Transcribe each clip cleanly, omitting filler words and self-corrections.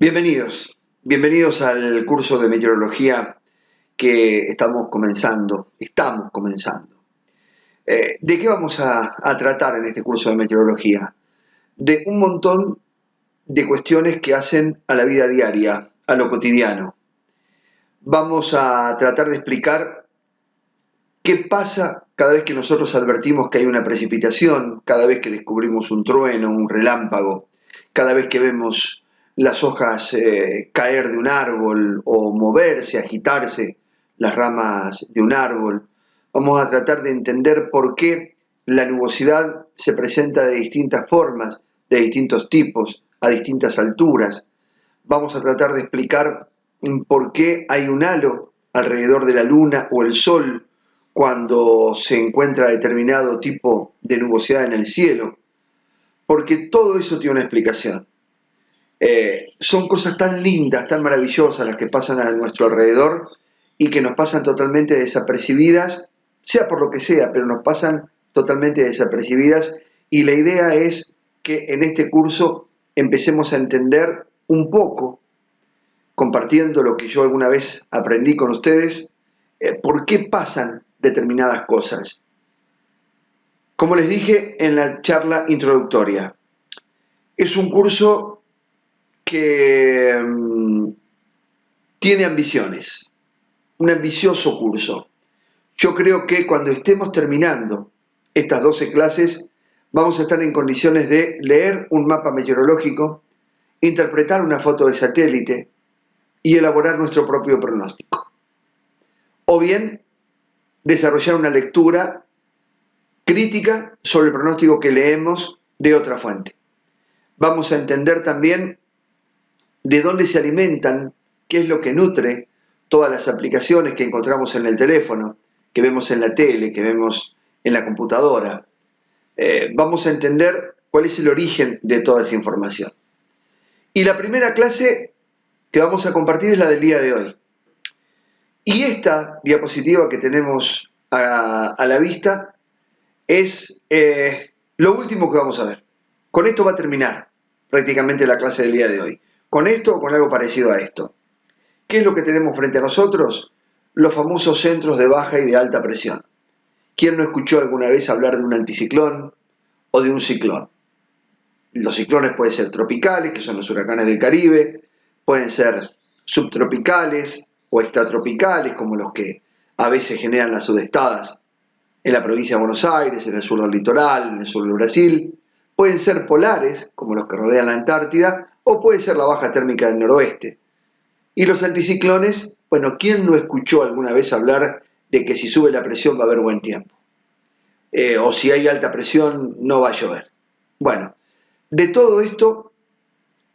Bienvenidos al curso de meteorología que estamos comenzando. ¿De qué vamos a tratar en este curso de meteorología? De un montón de cuestiones que hacen a la vida diaria, a lo cotidiano. Vamos a tratar de explicar qué pasa cada vez que nosotros advertimos que hay una precipitación, cada vez que descubrimos un trueno, un relámpago, cada vez que vemos las hojas caer de un árbol o moverse, agitarse las ramas de un árbol. Vamos a tratar de entender por qué la nubosidad se presenta de distintas formas, de distintos tipos, a distintas alturas. Vamos a tratar de explicar por qué hay un halo alrededor de la luna o el sol cuando se encuentra determinado tipo de nubosidad en el cielo, porque todo eso tiene una explicación. Son cosas tan lindas, tan maravillosas las que pasan a nuestro alrededor y que nos pasan totalmente desapercibidas, sea por lo que sea, pero nos pasan totalmente desapercibidas, y la idea es que en este curso empecemos a entender un poco, compartiendo lo que yo alguna vez aprendí con ustedes, por qué pasan determinadas cosas. Como les dije en la charla introductoria, es un curso que tiene ambiciones, un ambicioso curso. Yo creo que cuando estemos terminando estas 12 clases, vamos a estar en condiciones de leer un mapa meteorológico, interpretar una foto de satélite y elaborar nuestro propio pronóstico. O bien, desarrollar una lectura crítica sobre el pronóstico que leemos de otra fuente. Vamos a entender también de dónde se alimentan, qué es lo que nutre todas las aplicaciones que encontramos en el teléfono, que vemos en la tele, que vemos en la computadora. Vamos a entender cuál es el origen de toda esa información. Y la primera clase que vamos a compartir es la del día de hoy. Y esta diapositiva que tenemos a la vista es lo último que vamos a ver. Con esto va a terminar prácticamente la clase del día de hoy. Con esto o con algo parecido a esto. ¿Qué es lo que tenemos frente a nosotros? Los famosos centros de baja y de alta presión. ¿Quién no escuchó alguna vez hablar de un anticiclón o de un ciclón? Los ciclones pueden ser tropicales, que son los huracanes del Caribe, pueden ser subtropicales o extratropicales, como los que a veces generan las sudestadas en la provincia de Buenos Aires, en el sur del litoral, en el sur del Brasil. Pueden ser polares, como los que rodean la Antártida, o puede ser la baja térmica del noroeste. Y los anticiclones, bueno, ¿quién no escuchó alguna vez hablar de que si sube la presión va a haber buen tiempo? O si hay alta presión no va a llover. Bueno, de todo esto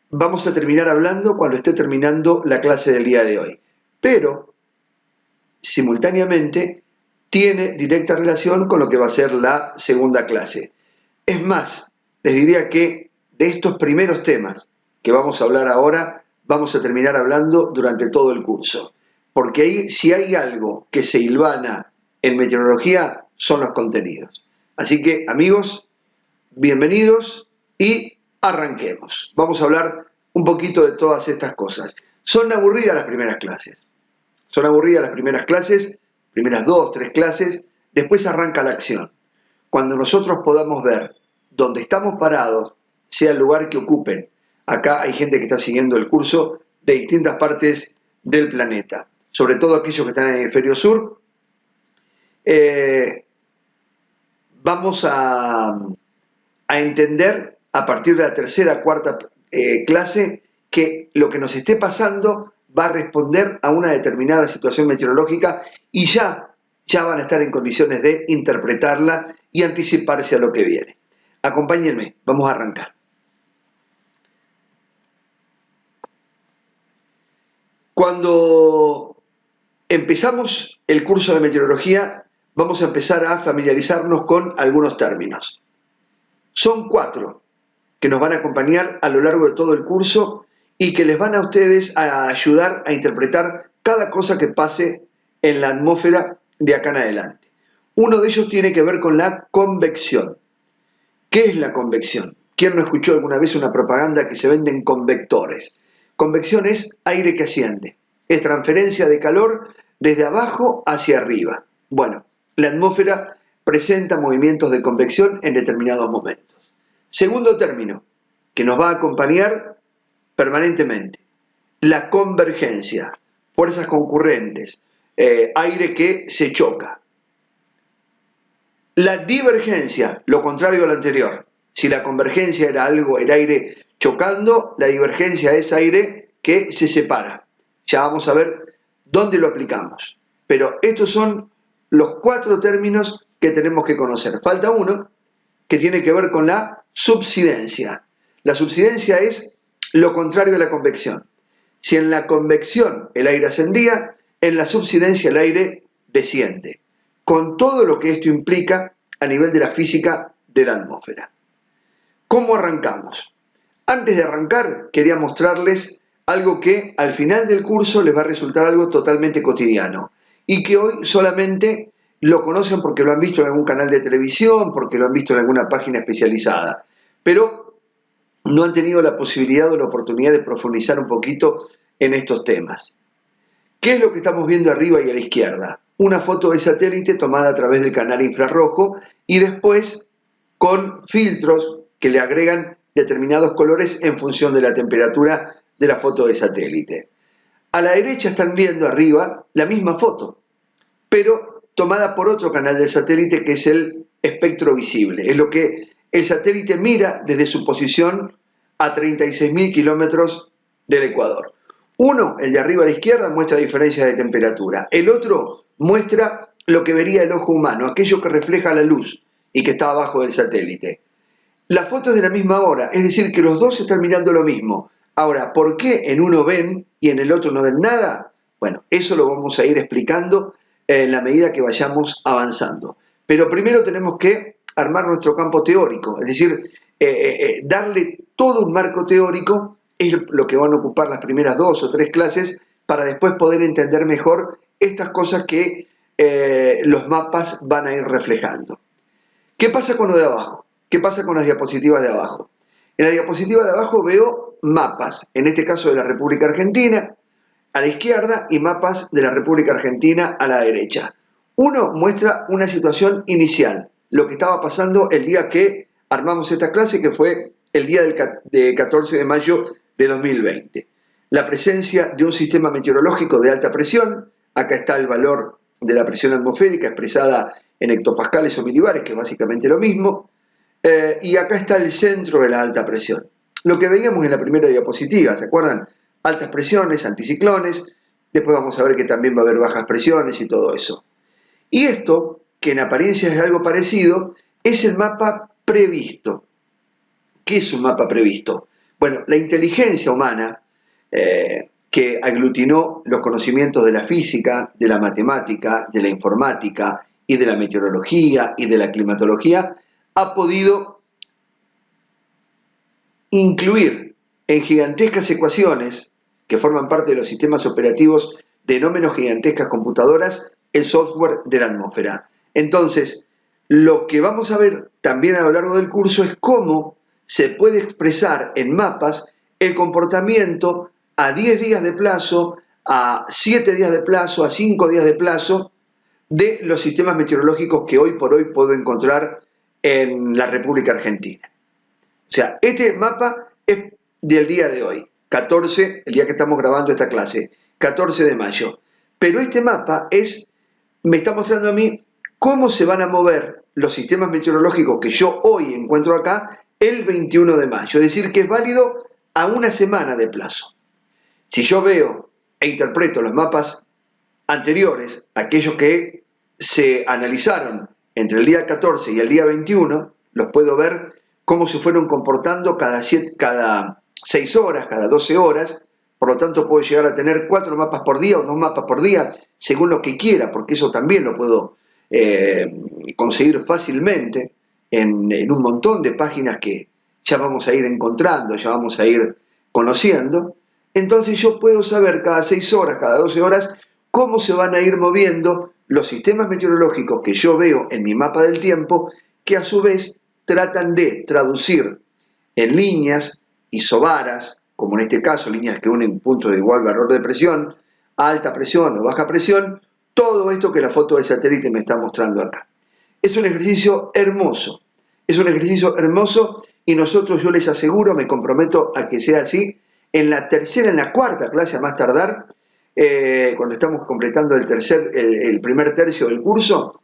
vamos a terminar hablando cuando esté terminando la clase del día de hoy. Pero, simultáneamente, tiene directa relación con lo que va a ser la segunda clase. Es más, les diría que de estos primeros temas que vamos a hablar ahora, vamos a terminar hablando durante todo el curso. Porque ahí, si hay algo que se hilvana en meteorología, son los contenidos. Así que, amigos, bienvenidos y arranquemos. Vamos a hablar un poquito de todas estas cosas. Son aburridas las primeras clases. Son aburridas las primeras clases, primeras 2, 3 clases, después arranca la acción. Cuando nosotros podamos ver dónde estamos parados, sea el lugar que ocupen. Acá hay gente que está siguiendo el curso de distintas partes del planeta, sobre todo aquellos que están en el hemisferio sur. Vamos a entender a partir de la tercera, cuarta clase que lo que nos esté pasando va a responder a una determinada situación meteorológica y ya van a estar en condiciones de interpretarla y anticiparse a lo que viene. Acompáñenme, vamos a arrancar. Cuando empezamos el curso de meteorología, vamos a empezar a familiarizarnos con algunos términos. Son 4 que nos van a acompañar a lo largo de todo el curso y que les van a ustedes a ayudar a interpretar cada cosa que pase en la atmósfera de acá en adelante. Uno de ellos tiene que ver con la convección. ¿Qué es la convección? ¿Quién no escuchó alguna vez una propaganda que se venden convectores? Convección es aire que asciende, es transferencia de calor desde abajo hacia arriba. Bueno, la atmósfera presenta movimientos de convección en determinados momentos. Segundo término, que nos va a acompañar permanentemente, la convergencia, fuerzas concurrentes, aire que se choca. La divergencia, lo contrario al anterior. Si la convergencia era algo, el aire chocando, la divergencia es aire que se separa. Ya vamos a ver dónde lo aplicamos. Pero estos son los 4 términos que tenemos que conocer. Falta uno que tiene que ver con la subsidencia. La subsidencia es lo contrario a la convección. Si en la convección el aire ascendía, en la subsidencia el aire desciende, con todo lo que esto implica a nivel de la física de la atmósfera. ¿Cómo arrancamos? Antes de arrancar, quería mostrarles algo que al final del curso les va a resultar algo totalmente cotidiano y que hoy solamente lo conocen porque lo han visto en algún canal de televisión, porque lo han visto en alguna página especializada, pero no han tenido la posibilidad o la oportunidad de profundizar un poquito en estos temas. ¿Qué es lo que estamos viendo arriba y a la izquierda? Una foto de satélite tomada a través del canal infrarrojo y después con filtros que le agregan determinados colores en función de la temperatura de la foto de satélite. A la derecha están viendo arriba la misma foto, pero tomada por otro canal del satélite que es el espectro visible. Es lo que el satélite mira desde su posición a 36.000 kilómetros del ecuador. Uno, el de arriba a la izquierda, muestra diferencias de temperatura. El otro muestra lo que vería el ojo humano, aquello que refleja la luz y que está abajo del satélite. La foto es de la misma hora, es decir, que los dos están mirando lo mismo. Ahora, ¿por qué en uno ven y en el otro no ven nada? Bueno, eso lo vamos a ir explicando en la medida que vayamos avanzando. Pero primero tenemos que armar nuestro campo teórico, es decir, darle todo un marco teórico, es lo que van a ocupar las primeras 2 o 3 clases, para después poder entender mejor estas cosas que los mapas van a ir reflejando. ¿Qué pasa con lo de abajo? ¿Qué pasa con las diapositivas de abajo? En la diapositiva de abajo veo mapas, en este caso de la República Argentina, a la izquierda, y mapas de la República Argentina a la derecha. Uno muestra una situación inicial, lo que estaba pasando el día que armamos esta clase, que fue el día de 14 de mayo de 2020. La presencia de un sistema meteorológico de alta presión, acá está el valor de la presión atmosférica expresada en hectopascales o milibares, que es básicamente lo mismo, y acá está el centro de la alta presión. Lo que veíamos en la primera diapositiva, ¿se acuerdan? Altas presiones, anticiclones, después vamos a ver que también va a haber bajas presiones y todo eso. Y esto, que en apariencia es algo parecido, es el mapa previsto. ¿Qué es un mapa previsto? Bueno, la inteligencia humana, que aglutinó los conocimientos de la física, de la matemática, de la informática y de la meteorología y de la climatología, ha podido incluir en gigantescas ecuaciones que forman parte de los sistemas operativos de no menos gigantescas computadoras, el software de la atmósfera. Entonces, lo que vamos a ver también a lo largo del curso es cómo se puede expresar en mapas el comportamiento a 10 días de plazo, a 7 días de plazo, a 5 días de plazo de los sistemas meteorológicos que hoy por hoy puedo encontrar en la República Argentina. O sea, este mapa es del día de hoy, 14, el día que estamos grabando esta clase, 14 de mayo. Pero este mapa me está mostrando a mí cómo se van a mover los sistemas meteorológicos que yo hoy encuentro acá el 21 de mayo. Es decir, que es válido a una semana de plazo. Si yo veo e interpreto los mapas anteriores, aquellos que se analizaron entre el día 14 y el día 21, los puedo ver cómo se fueron comportando cada 6 horas, cada 12 horas, por lo tanto puedo llegar a tener 4 mapas por día o 2 mapas por día, según lo que quiera, porque eso también lo puedo conseguir fácilmente en un montón de páginas que ya vamos a ir encontrando, ya vamos a ir conociendo. Entonces yo puedo saber cada 6 horas, cada 12 horas, cómo se van a ir moviendo los sistemas meteorológicos que yo veo en mi mapa del tiempo, que a su vez tratan de traducir en líneas isobaras, como en este caso, líneas que unen puntos de igual valor de presión, alta presión o baja presión, todo esto que la foto de satélite me está mostrando acá. Es un ejercicio hermoso, y nosotros, yo les aseguro, me comprometo a que sea así, en la tercera, en la cuarta clase a más tardar, cuando estamos completando el primer tercio del curso,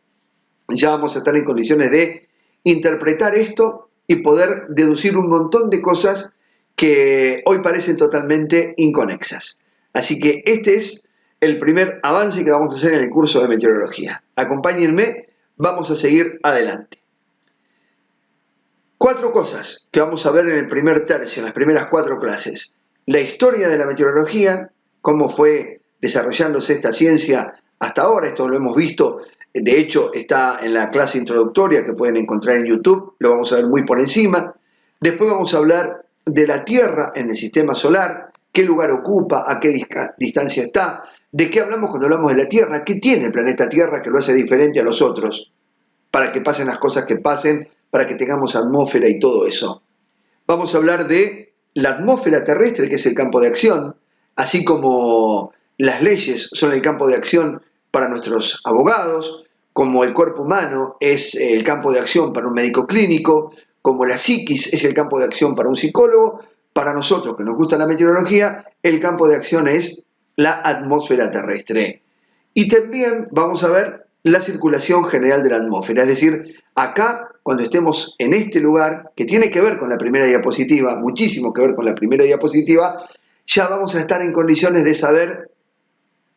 ya vamos a estar en condiciones de interpretar esto y poder deducir un montón de cosas que hoy parecen totalmente inconexas. Así que este es el primer avance que vamos a hacer en el curso de meteorología. Acompáñenme, vamos a seguir adelante. 4 cosas que vamos a ver en el primer tercio, en las primeras 4 clases. La historia de la meteorología, cómo fue desarrollándose esta ciencia hasta ahora, esto lo hemos visto, de hecho está en la clase introductoria que pueden encontrar en YouTube, lo vamos a ver muy por encima. Después vamos a hablar de la Tierra en el sistema solar, qué lugar ocupa, a qué distancia está, de qué hablamos cuando hablamos de la Tierra, qué tiene el planeta Tierra que lo hace diferente a los otros, para que pasen las cosas que pasen, para que tengamos atmósfera y todo eso. Vamos a hablar de la atmósfera terrestre, que es el campo de acción, así como las leyes son el campo de acción para nuestros abogados, como el cuerpo humano es el campo de acción para un médico clínico, como la psiquis es el campo de acción para un psicólogo, para nosotros que nos gusta la meteorología, el campo de acción es la atmósfera terrestre. Y también vamos a ver la circulación general de la atmósfera, es decir, acá, cuando estemos en este lugar, que tiene que ver con la primera diapositiva, muchísimo que ver con la primera diapositiva, ya vamos a estar en condiciones de saber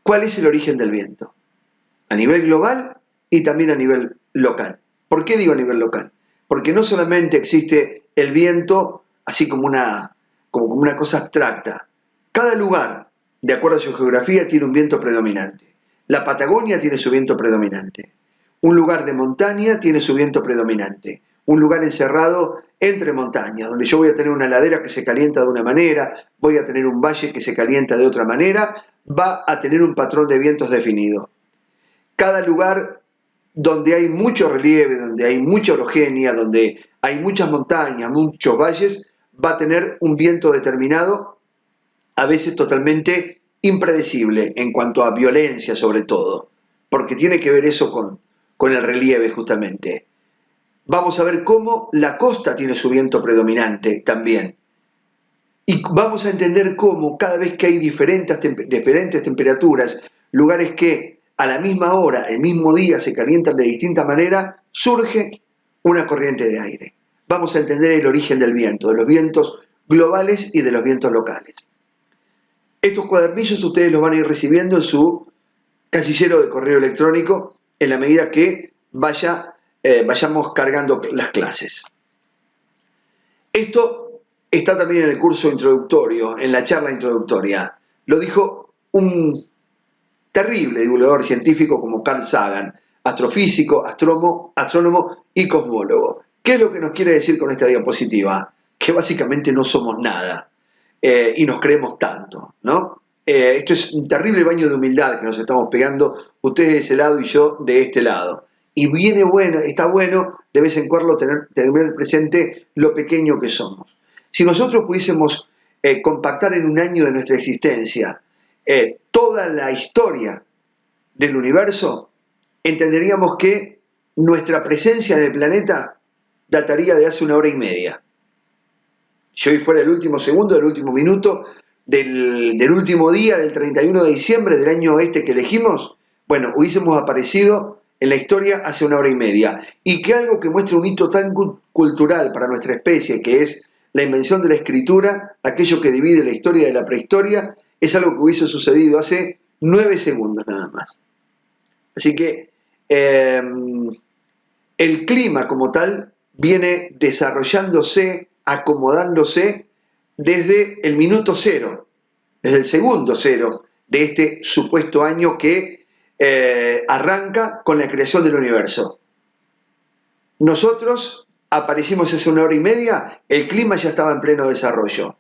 cuál es el origen del viento, a nivel global y también a nivel local. ¿Por qué digo a nivel local? Porque no solamente existe el viento así como una cosa abstracta. Cada lugar, de acuerdo a su geografía, tiene un viento predominante. La Patagonia tiene su viento predominante. Un lugar de montaña tiene su viento predominante. Un lugar encerrado entre montañas, donde yo voy a tener una ladera que se calienta de una manera, voy a tener un valle que se calienta de otra manera, va a tener un patrón de vientos definido. Cada lugar donde hay mucho relieve, donde hay mucha orogenia, donde hay muchas montañas, muchos valles, va a tener un viento determinado, a veces totalmente impredecible en cuanto a violencia sobre todo, porque tiene que ver eso con el relieve justamente. Vamos a ver cómo la costa tiene su viento predominante también. Y vamos a entender cómo cada vez que hay diferentes temperaturas, lugares que a la misma hora, el mismo día se calientan de distinta manera, surge una corriente de aire. Vamos a entender el origen del viento, de los vientos globales y de los vientos locales. Estos cuadernillos ustedes los van a ir recibiendo en su casillero de correo electrónico en la medida que vayamos cargando las clases. Esto está también en el curso introductorio, en la charla introductoria. Lo dijo un terrible divulgador científico como Carl Sagan, astrofísico, astrónomo y cosmólogo. ¿Qué es lo que nos quiere decir con esta diapositiva? Que básicamente no somos nada y nos creemos tanto, ¿no? Esto es un terrible baño de humildad que nos estamos pegando, ustedes de ese lado y yo de este lado. Y está bueno de vez en cuando tener presente lo pequeño que somos. Si nosotros pudiésemos compactar en un año de nuestra existencia toda la historia del universo, entenderíamos que nuestra presencia en el planeta dataría de hace 1 hora y media. Si hoy fuera el último segundo, el último minuto del último día, del 31 de diciembre del año que elegimos, bueno, hubiésemos aparecido en la historia hace 1 hora y media. Y que algo que muestra un hito tan cultural para nuestra especie, que es la invención de la escritura, aquello que divide la historia de la prehistoria, es algo que hubiese sucedido hace 9 segundos nada más. Así que el clima como tal viene desarrollándose, acomodándose desde el minuto cero, desde el segundo cero de este supuesto año que arranca con la creación del universo. Nosotros aparecimos hace 1 hora y media, el clima ya estaba en pleno desarrollo.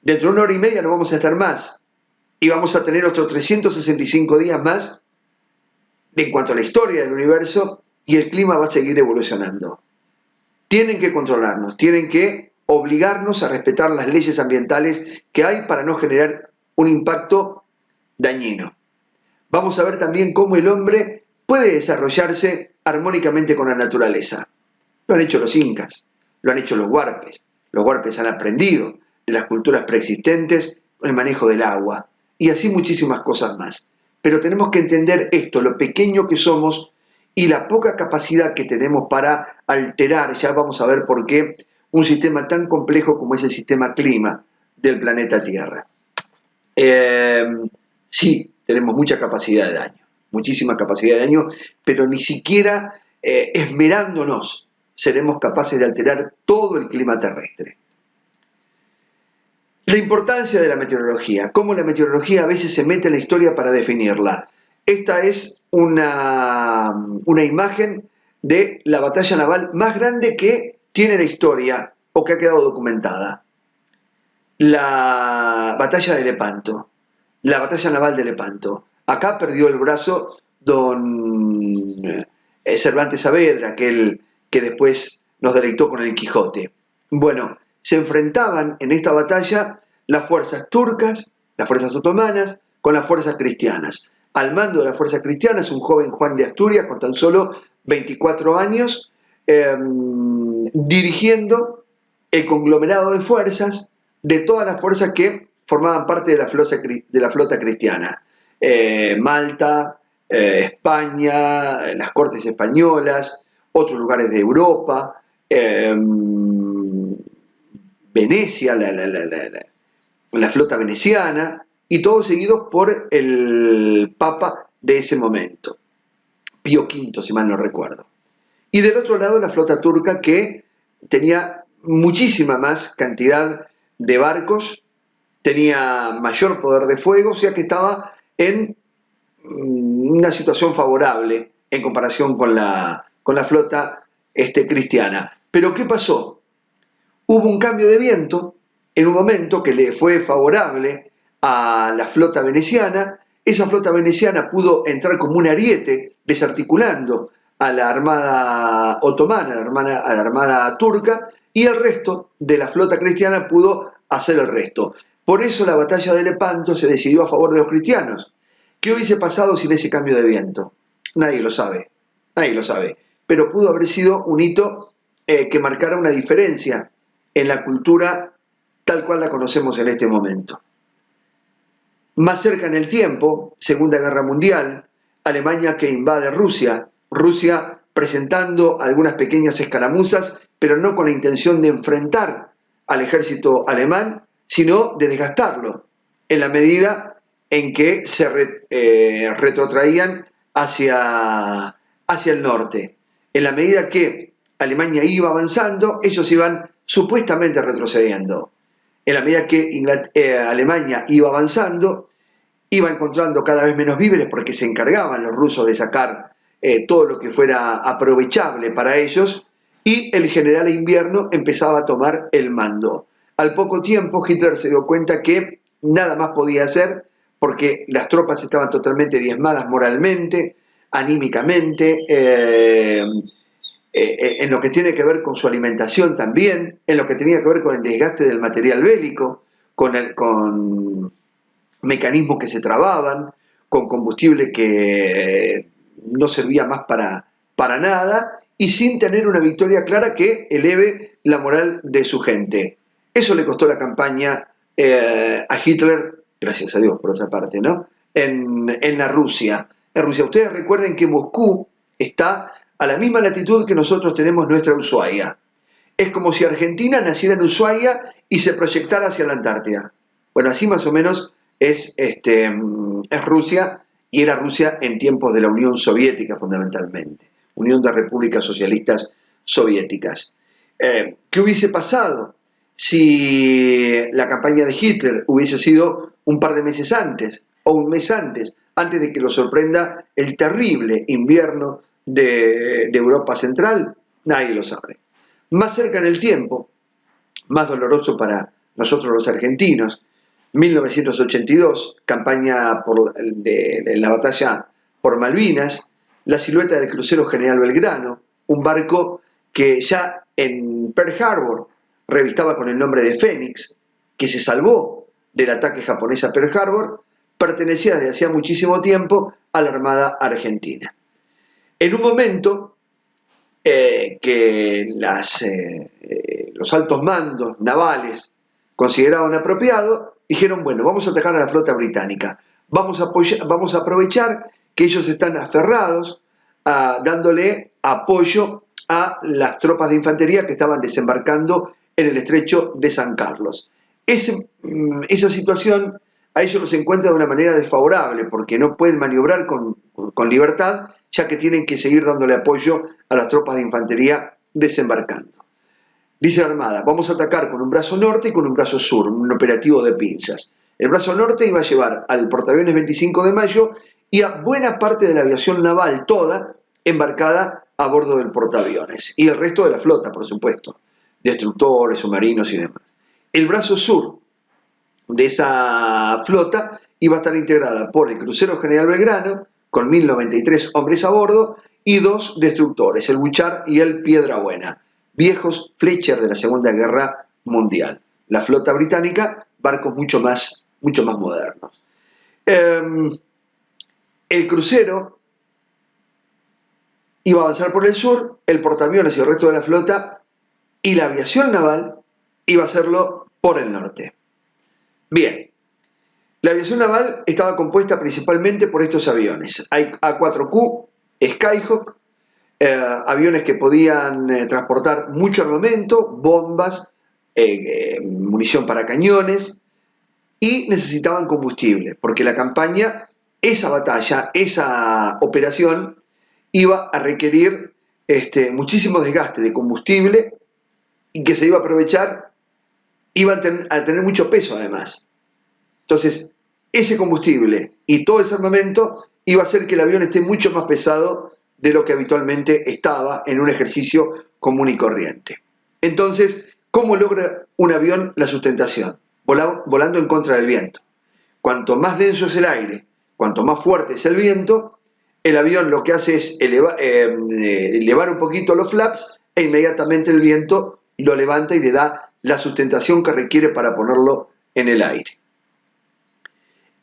Dentro de 1 hora y media no vamos a estar más y vamos a tener otros 365 días más en cuanto a la historia del universo y el clima va a seguir evolucionando. Tienen que controlarnos, tienen que obligarnos a respetar las leyes ambientales que hay para no generar un impacto dañino. Vamos a ver también cómo el hombre puede desarrollarse armónicamente con la naturaleza. Lo han hecho los incas, lo han hecho los huarpes. Los huarpes han aprendido de las culturas preexistentes el manejo del agua y así muchísimas cosas más. Pero tenemos que entender esto, lo pequeño que somos y la poca capacidad que tenemos para alterar, ya vamos a ver por qué, un sistema tan complejo como es el sistema clima del planeta Tierra. Sí, tenemos mucha capacidad de daño, muchísima capacidad de daño, pero ni siquiera esmerándonos seremos capaces de alterar todo el clima terrestre. La importancia de la meteorología, cómo la meteorología a veces se mete en la historia para definirla. Esta es una imagen de la batalla naval más grande que tiene la historia o que ha quedado documentada. La batalla de Lepanto, la batalla naval de Lepanto. Acá perdió el brazo don Cervantes Saavedra, aquel que después nos deleitó con el Quijote. Bueno, se enfrentaban en esta batalla las fuerzas turcas, las fuerzas otomanas, con las fuerzas cristianas. Al mando de las fuerzas cristianas, un joven Juan de Asturias con tan solo 24 años, dirigiendo el conglomerado de fuerzas de todas las fuerzas que formaban parte de la flota cristiana. Malta, España, las cortes españolas, otros lugares de Europa, Venecia, la flota veneciana, y todos seguidos por el papa de ese momento, Pío V, si mal no recuerdo. Y del otro lado la flota turca, que tenía muchísima más cantidad de barcos, tenía mayor poder de fuego, o sea que estaba en una situación favorable en comparación con la flota cristiana. Pero ¿qué pasó? Hubo un cambio de viento en un momento que le fue favorable a la flota veneciana. Esa flota veneciana pudo entrar como un ariete, desarticulando a la armada otomana, a la armada turca, y el resto de la flota cristiana pudo hacer el resto. Por eso la batalla de Lepanto se decidió a favor de los cristianos. ¿Qué hubiese pasado sin ese cambio de viento? Nadie lo sabe, nadie lo sabe. Pero pudo haber sido un hito que marcara una diferencia en la cultura tal cual la conocemos en este momento. Más cerca en el tiempo, Segunda Guerra Mundial, Alemania que invade Rusia, Rusia presentando algunas pequeñas escaramuzas, pero no con la intención de enfrentar al ejército alemán, sino de desgastarlo, en la medida en que se retrotraían hacia el norte. En la medida que Alemania iba avanzando, ellos iban supuestamente retrocediendo. En la medida que Alemania iba avanzando, iba encontrando cada vez menos víveres porque se encargaban los rusos de sacar todo lo que fuera aprovechable para ellos, y el general Invierno empezaba a tomar el mando. Al poco tiempo Hitler se dio cuenta que nada más podía hacer porque las tropas estaban totalmente diezmadas moralmente, anímicamente, en lo que tiene que ver con su alimentación también, en lo que tenía que ver con el desgaste del material bélico, con mecanismos que se trababan, con combustible que no servía más para nada, y sin tener una victoria clara que eleve la moral de su gente. Eso le costó la campaña a Hitler, gracias a Dios por otra parte, ¿no? En la Rusia. En Rusia, ustedes recuerden que Moscú está a la misma latitud que nosotros tenemos nuestra Ushuaia. Es como si Argentina naciera en Ushuaia y se proyectara hacia la Antártida. Bueno, así más o menos es Rusia, y era Rusia en tiempos de la Unión Soviética fundamentalmente, Unión de Repúblicas Socialistas Soviéticas. ¿Qué hubiese pasado si la campaña de Hitler hubiese sido un par de meses antes o un mes antes de que lo sorprenda el terrible invierno de Europa Central? Nadie lo sabe. Más cerca en el tiempo, más doloroso para nosotros los argentinos, 1982, campaña en la batalla por Malvinas, la silueta del crucero General Belgrano, un barco que ya en Pearl Harbor revistaba con el nombre de Fénix, que se salvó del ataque japonés a Pearl Harbor, pertenecía desde hacía muchísimo tiempo a la Armada Argentina. En un momento que los altos mandos navales consideraban apropiado, dijeron, bueno, vamos a atacar a la flota británica, vamos a aprovechar que ellos están aferrados, dándole apoyo a las tropas de infantería que estaban desembarcando en el estrecho de San Carlos. Esa situación a ellos los encuentra de una manera desfavorable, porque no pueden maniobrar con libertad, ya que tienen que seguir dándole apoyo a las tropas de infantería desembarcando. Dice la Armada, vamos a atacar con un brazo norte y con un brazo sur, un operativo de pinzas. El brazo norte iba a llevar al portaaviones 25 de mayo y a buena parte de la aviación naval, toda embarcada a bordo del portaaviones, y el resto de la flota, por supuesto, destructores, submarinos y demás. El brazo sur de esa flota iba a estar integrada por el crucero General Belgrano, con 1093 hombres a bordo, y 2 destructores, el Buchar y el Piedrabuena, viejos Fletcher de la Segunda Guerra Mundial. La flota británica, barcos mucho más modernos. El crucero iba a avanzar por el sur, el portaaviones y el resto de la flota, y la aviación naval iba a hacerlo por el norte. Bien, la aviación naval estaba compuesta principalmente por estos aviones. Hay A4Q, Skyhawk, aviones que podían transportar mucho armamento, bombas, munición para cañones, y necesitaban combustible, porque la campaña, esa batalla, esa operación, iba a requerir muchísimo desgaste de combustible y que se iba a aprovechar, iba a tener mucho peso además. Entonces, ese combustible y todo ese armamento iba a hacer que el avión esté mucho más pesado de lo que habitualmente estaba en un ejercicio común y corriente. Entonces, ¿cómo logra un avión la sustentación? Volando en contra del viento. Cuanto más denso es el aire, cuanto más fuerte es el viento, el avión lo que hace es elevar un poquito los flaps e inmediatamente el viento lo levanta y le da la sustentación que requiere para ponerlo en el aire.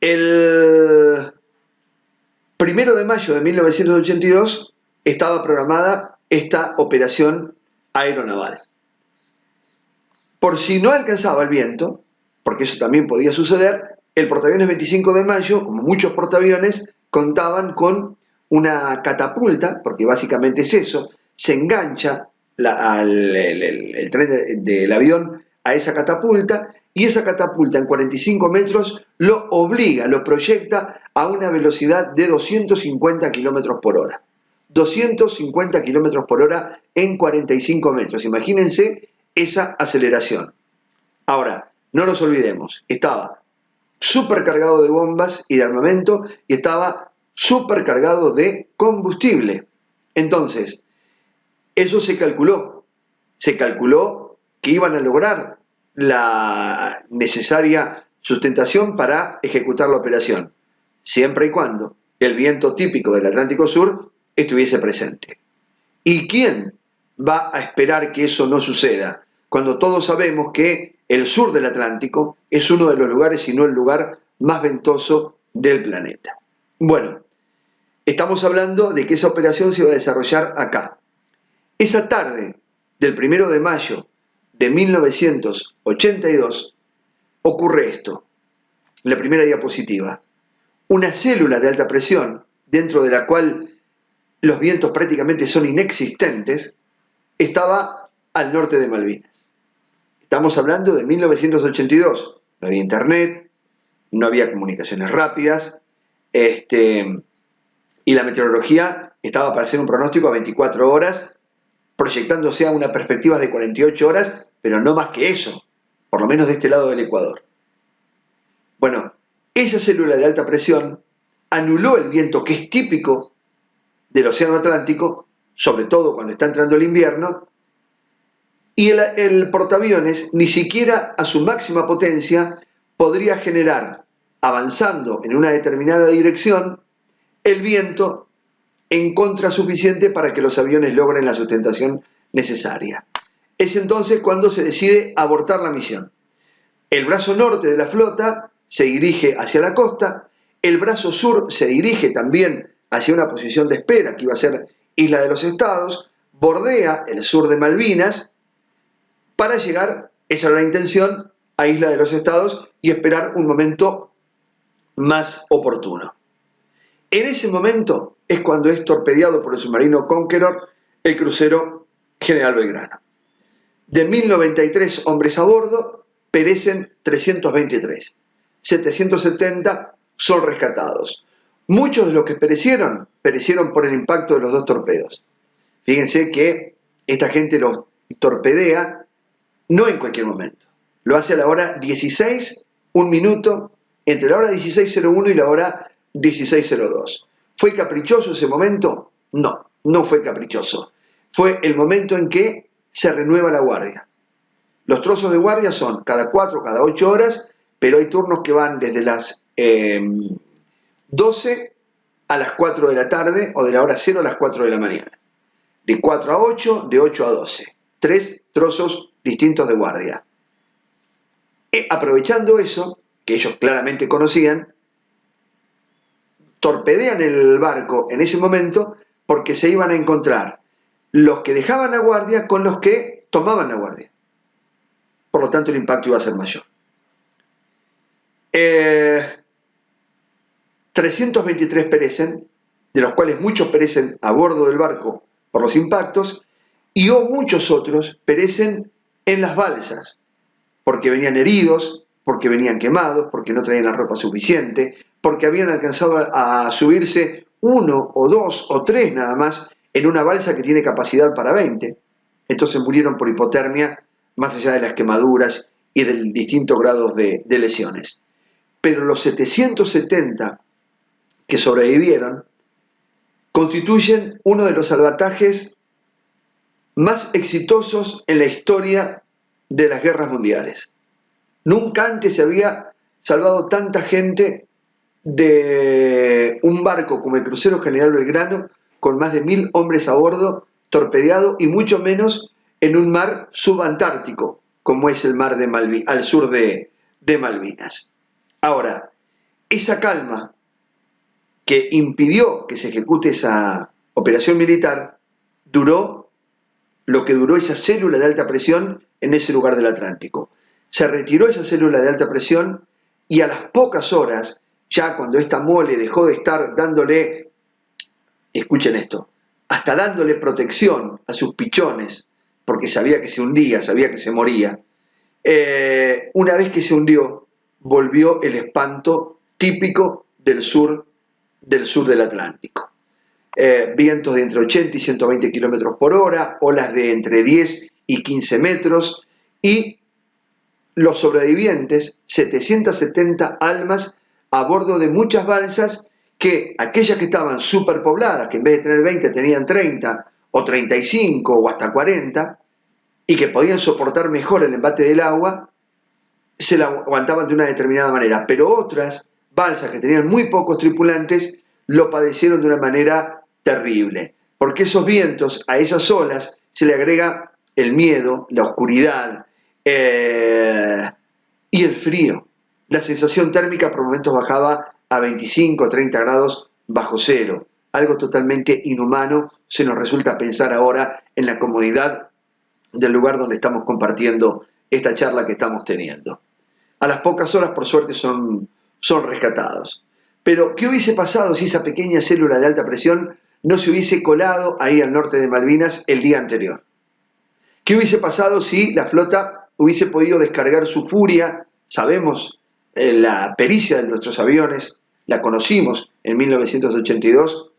El 1 de mayo de 1982 estaba programada esta operación aeronaval. Por si no alcanzaba el viento, porque eso también podía suceder, el portaaviones 25 de mayo, como muchos portaaviones, contaban con una catapulta, porque básicamente es eso, se engancha el tren del avión a esa catapulta, y esa catapulta en 45 metros lo obliga, lo proyecta a una velocidad de 250 km por hora. 250 km por hora en 45 metros. Imagínense esa aceleración. Ahora, no nos olvidemos, estaba súper cargado de bombas y de armamento y estaba súper cargado de combustible. Entonces, eso se calculó que iban a lograr la necesaria sustentación para ejecutar la operación, siempre y cuando el viento típico del Atlántico Sur estuviese presente. ¿Y quién va a esperar que eso no suceda? Cuando todos sabemos que el sur del Atlántico es uno de los lugares, si no el lugar más ventoso del planeta. Bueno, estamos hablando de que esa operación se iba a desarrollar acá. Esa tarde del 1 de mayo de 1982 ocurre esto. La primera diapositiva. Una célula de alta presión, dentro de la cual los vientos prácticamente son inexistentes, estaba al norte de Malvinas. Estamos hablando de 1982. No había internet, no había comunicaciones rápidas, y la meteorología estaba para hacer un pronóstico a 24 horas, proyectándose a una perspectiva de 48 horas, pero no más que eso, por lo menos de este lado del Ecuador. Bueno, esa célula de alta presión anuló el viento que es típico del Océano Atlántico, sobre todo cuando está entrando el invierno, y el portaaviones ni siquiera a su máxima potencia podría generar, avanzando en una determinada dirección, el viento en contra suficiente para que los aviones logren la sustentación necesaria. Es entonces cuando se decide abortar la misión. El brazo norte de la flota se dirige hacia la costa, el brazo sur se dirige también hacia una posición de espera que iba a ser Isla de los Estados, bordea el sur de Malvinas para llegar, esa era la intención, a Isla de los Estados y esperar un momento más oportuno. En ese momento es cuando es torpedeado por el submarino Conqueror el crucero General Belgrano. De 1093 hombres a bordo, perecen 323. 770 son rescatados. Muchos de los que perecieron por el impacto de los dos torpedos. Fíjense que esta gente los torpedea no en cualquier momento. Lo hace a la hora 16, un minuto, entre la hora 16:01 y la hora 16:02. ¿Fue caprichoso ese momento? No, no fue caprichoso. Fue el momento en que se renueva la guardia. Los trozos de guardia son cada 4, cada 8 horas, pero hay turnos que van desde las 12 a las 4 de la tarde o de la hora 0 a las 4 de la mañana. De 4 a 8, de 8 a 12. 3 trozos distintos de guardia. Aprovechando eso, que ellos claramente conocían, torpedean el barco en ese momento porque se iban a encontrar los que dejaban la guardia con los que tomaban la guardia. Por lo tanto, el impacto iba a ser mayor. 323 perecen, de los cuales muchos perecen a bordo del barco por los impactos, y muchos otros perecen en las balsas, porque venían heridos, porque venían quemados, porque no traían la ropa suficiente, porque habían alcanzado a subirse 1 o 2 o 3 nada más en una balsa que tiene capacidad para 20. Entonces murieron por hipotermia, más allá de las quemaduras y de distintos grados de lesiones. Pero los 770 que sobrevivieron constituyen uno de los salvatajes más exitosos en la historia de las guerras mundiales. Nunca antes se había salvado tanta gente de un barco como el crucero General Belgrano, con más de 1000 hombres a bordo, torpedeado, y mucho menos en un mar subantártico, como es el mar de Malvinas, al sur de Malvinas. Ahora, esa calma que impidió que se ejecute esa operación militar duró lo que duró esa célula de alta presión en ese lugar del Atlántico. Se retiró esa célula de alta presión y a las pocas horas, ya cuando esta mole dejó de estar dándole, escuchen esto, hasta dándole protección a sus pichones, porque sabía que se hundía, sabía que se moría, una vez que se hundió, volvió el espanto típico del sur del Atlántico. Vientos de entre 80 y 120 kilómetros por hora, olas de entre 10 y 15 metros, y los sobrevivientes, 770 almas a bordo de muchas balsas, que aquellas que estaban superpobladas, que en vez de tener 20 tenían 30 o 35 o hasta 40, y que podían soportar mejor el embate del agua, se la aguantaban de una determinada manera, pero otras balsas que tenían muy pocos tripulantes lo padecieron de una manera terrible, porque esos vientos, a esas olas se le agrega el miedo, la oscuridad y el frío. La sensación térmica por momentos bajaba a 25 o 30 grados bajo cero, algo totalmente inhumano. Se nos resulta pensar ahora en la comodidad del lugar donde estamos compartiendo esta charla que estamos teniendo. A las pocas horas, por suerte, son rescatados. Pero, ¿qué hubiese pasado si esa pequeña célula de alta presión no se hubiese colado ahí al norte de Malvinas el día anterior? ¿Qué hubiese pasado si la flota hubiese podido descargar su furia? Sabemos la pericia de nuestros aviones, la conocimos en 1982.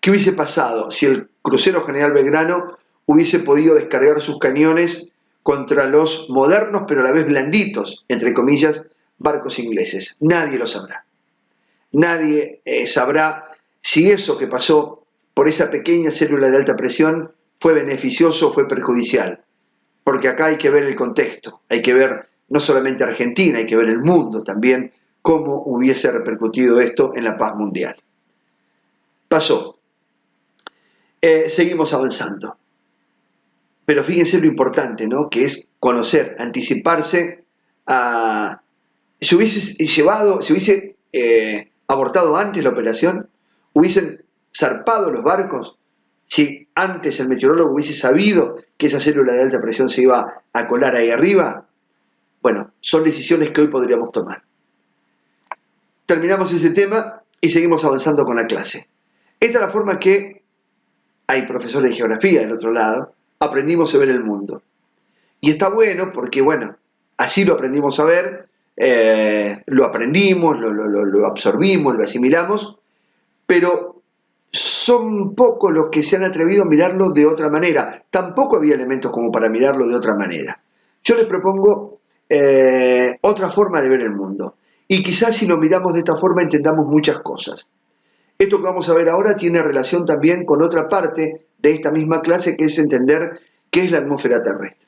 ¿Qué hubiese pasado si el crucero General Belgrano hubiese podido descargar sus cañones contra los modernos, pero a la vez blanditos, entre comillas, barcos ingleses? Nadie lo sabrá. Nadie sabrá si eso que pasó por esa pequeña célula de alta presión fue beneficioso o fue perjudicial. Porque acá hay que ver el contexto, hay que ver no solamente Argentina, hay que ver el mundo también, cómo hubiese repercutido esto en la paz mundial. Pasó. Seguimos avanzando. pero fíjense lo importante, ¿no? Que es conocer, anticiparse a... Si hubiese abortado antes la operación, hubiesen zarpado los barcos, si antes el meteorólogo hubiese sabido que esa célula de alta presión se iba a colar ahí arriba, bueno, son decisiones que hoy podríamos tomar. Terminamos ese tema y seguimos avanzando con la clase. Esta es la forma que hay profesores de geografía del otro lado, aprendimos a ver el mundo. Y está bueno porque, bueno, así lo aprendimos a ver, lo aprendimos, lo absorbimos, lo asimilamos, pero son pocos los que se han atrevido a mirarlo de otra manera. Tampoco había elementos como para mirarlo de otra manera. Yo les propongo otra forma de ver el mundo. Y quizás si lo miramos de esta forma entendamos muchas cosas. Esto que vamos a ver ahora tiene relación también con otra parte de esta misma clase, que es entender qué es la atmósfera terrestre.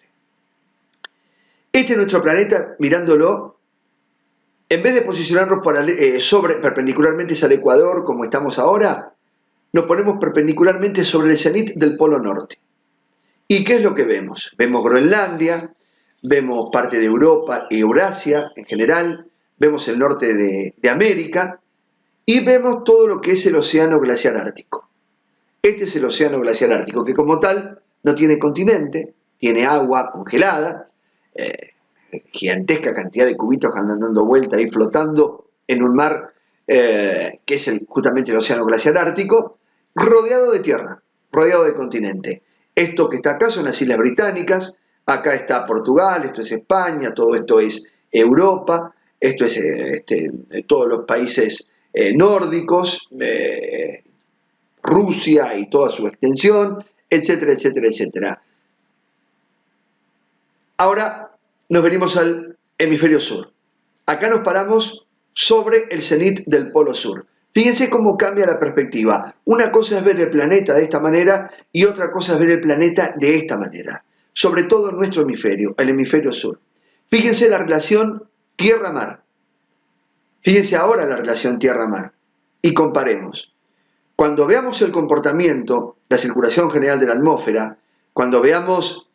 Este es nuestro planeta, mirándolo, en vez de posicionarnos perpendicularmente al Ecuador, como estamos ahora, nos ponemos perpendicularmente sobre el cenit del Polo Norte. ¿Y qué es lo que vemos? Vemos Groenlandia, vemos parte de Europa y Eurasia en general, vemos el norte de América y vemos todo lo que es el océano glaciar ártico. Este es el océano glaciar ártico, que como tal no tiene continente, tiene agua congelada, gigantesca cantidad de cubitos que andan dando vuelta ahí flotando en un mar que es justamente el océano glaciar ártico, rodeado de tierra, rodeado de continente. Esto que está acá son las Islas Británicas, acá está Portugal, esto es España, todo esto es Europa, esto es todos los países nórdicos, Rusia y toda su extensión, etcétera, etcétera, etcétera. Ahora nos venimos al hemisferio sur. Acá nos paramos sobre el cenit del polo sur. Fíjense cómo cambia la perspectiva. Una cosa es ver el planeta de esta manera y otra cosa es ver el planeta de esta manera. Sobre todo en nuestro hemisferio, el hemisferio sur. Fíjense la relación tierra-mar. Fíjense ahora la relación tierra-mar. Y comparemos. Cuando veamos el comportamiento, la circulación general de la atmósfera, cuando veamos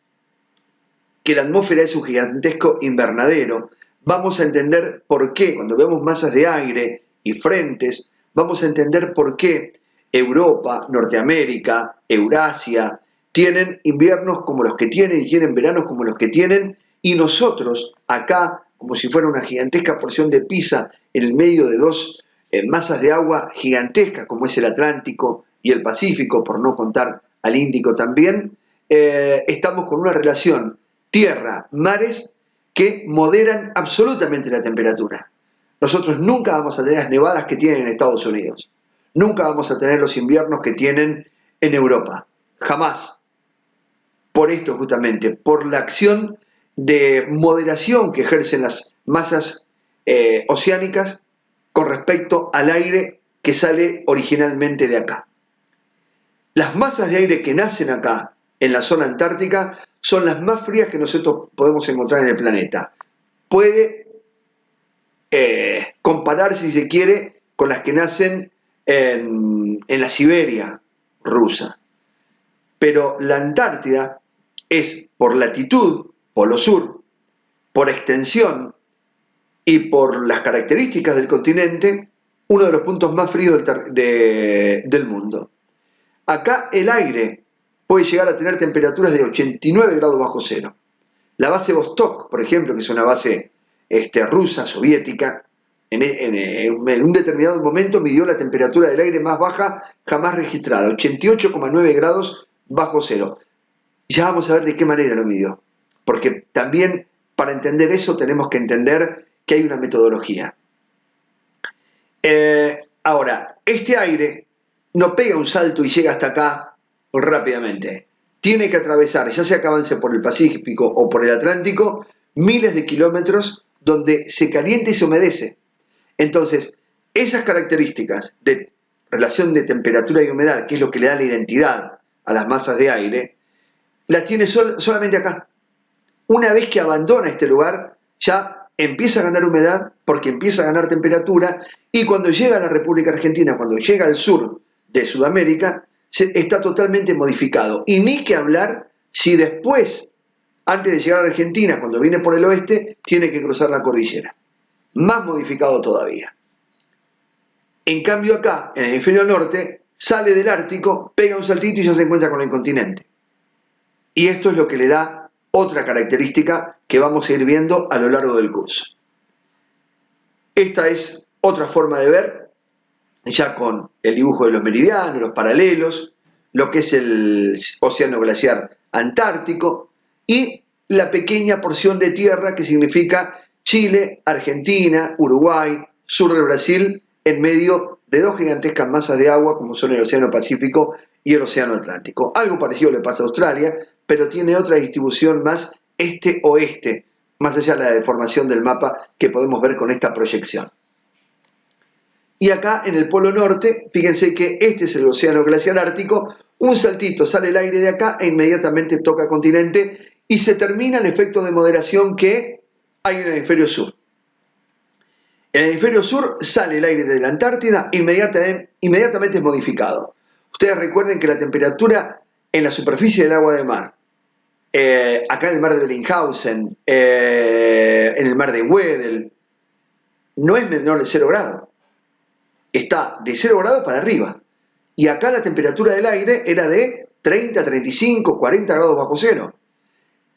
que la atmósfera es un gigantesco invernadero, vamos a entender por qué, cuando vemos masas de aire y frentes, vamos a entender por qué Europa, Norteamérica, Eurasia, tienen inviernos como los que tienen y tienen veranos como los que tienen, y nosotros acá, como si fuera una gigantesca porción de pizza en el medio de dos masas de agua gigantescas como es el Atlántico y el Pacífico, por no contar al Índico también, estamos con una relación tierra-mares que moderan absolutamente la temperatura. Nosotros nunca vamos a tener las nevadas que tienen en Estados Unidos. Nunca vamos a tener los inviernos que tienen en Europa. Jamás. Por esto justamente, por la acción de moderación que ejercen las masas oceánicas con respecto al aire que sale originalmente de acá. Las masas de aire que nacen acá, en la zona antártica, son las más frías que nosotros podemos encontrar en el planeta. Puede compararse, si se quiere, con las que nacen en la Siberia rusa. Pero la Antártida es, por latitud, polo sur, por extensión y por las características del continente, uno de los puntos más fríos del mundo. Acá el aire puede llegar a tener temperaturas de 89 grados bajo cero. La base Vostok, por ejemplo, que es una base rusa, soviética, en un determinado momento midió la temperatura del aire más baja jamás registrada, 88,9 grados bajo cero. Ya vamos a ver de qué manera lo midió, porque también para entender eso tenemos que entender que hay una metodología. Ahora, este aire no pega un salto y llega hasta acá rápidamente. Tiene que atravesar, ya sea que avance por el Pacífico o por el Atlántico, miles de kilómetros donde se calienta y se humedece. Entonces, esas características de relación de temperatura y humedad, que es lo que le da la identidad a las masas de aire, las tiene solamente acá. Una vez que abandona este lugar, ya empieza a ganar humedad porque empieza a ganar temperatura, y cuando llega a la República Argentina, cuando llega al sur de Sudamérica, está totalmente modificado. Y ni que hablar si después, antes de llegar a Argentina, cuando viene por el oeste, tiene que cruzar la cordillera. Más modificado todavía. En cambio acá, en el hemisferio norte, sale del Ártico, pega un saltito y ya se encuentra con el continente. Y esto es lo que le da otra característica que vamos a ir viendo a lo largo del curso. Esta es otra forma de ver, ya con el dibujo de los meridianos, los paralelos, lo que es el océano glaciar antártico y la pequeña porción de tierra que significa Chile, Argentina, Uruguay, sur del Brasil, en medio de dos gigantescas masas de agua como son el Océano Pacífico y el Océano Atlántico. Algo parecido le pasa a Australia, pero tiene otra distribución más este-oeste, más allá de la deformación del mapa que podemos ver con esta proyección. Y acá en el polo norte, fíjense que este es el océano glaciar ártico, un saltito sale el aire de acá e inmediatamente toca continente y se termina el efecto de moderación que hay en el hemisferio sur. En el hemisferio sur sale el aire de la Antártida, inmediatamente es modificado. Ustedes recuerden que la temperatura en la superficie del agua de mar, acá en el mar de Bellingshausen, en el mar de Weddell, no es menor de 0 grados. Está de 0 grados para arriba. Y acá la temperatura del aire era de 30, 35, 40 grados bajo cero.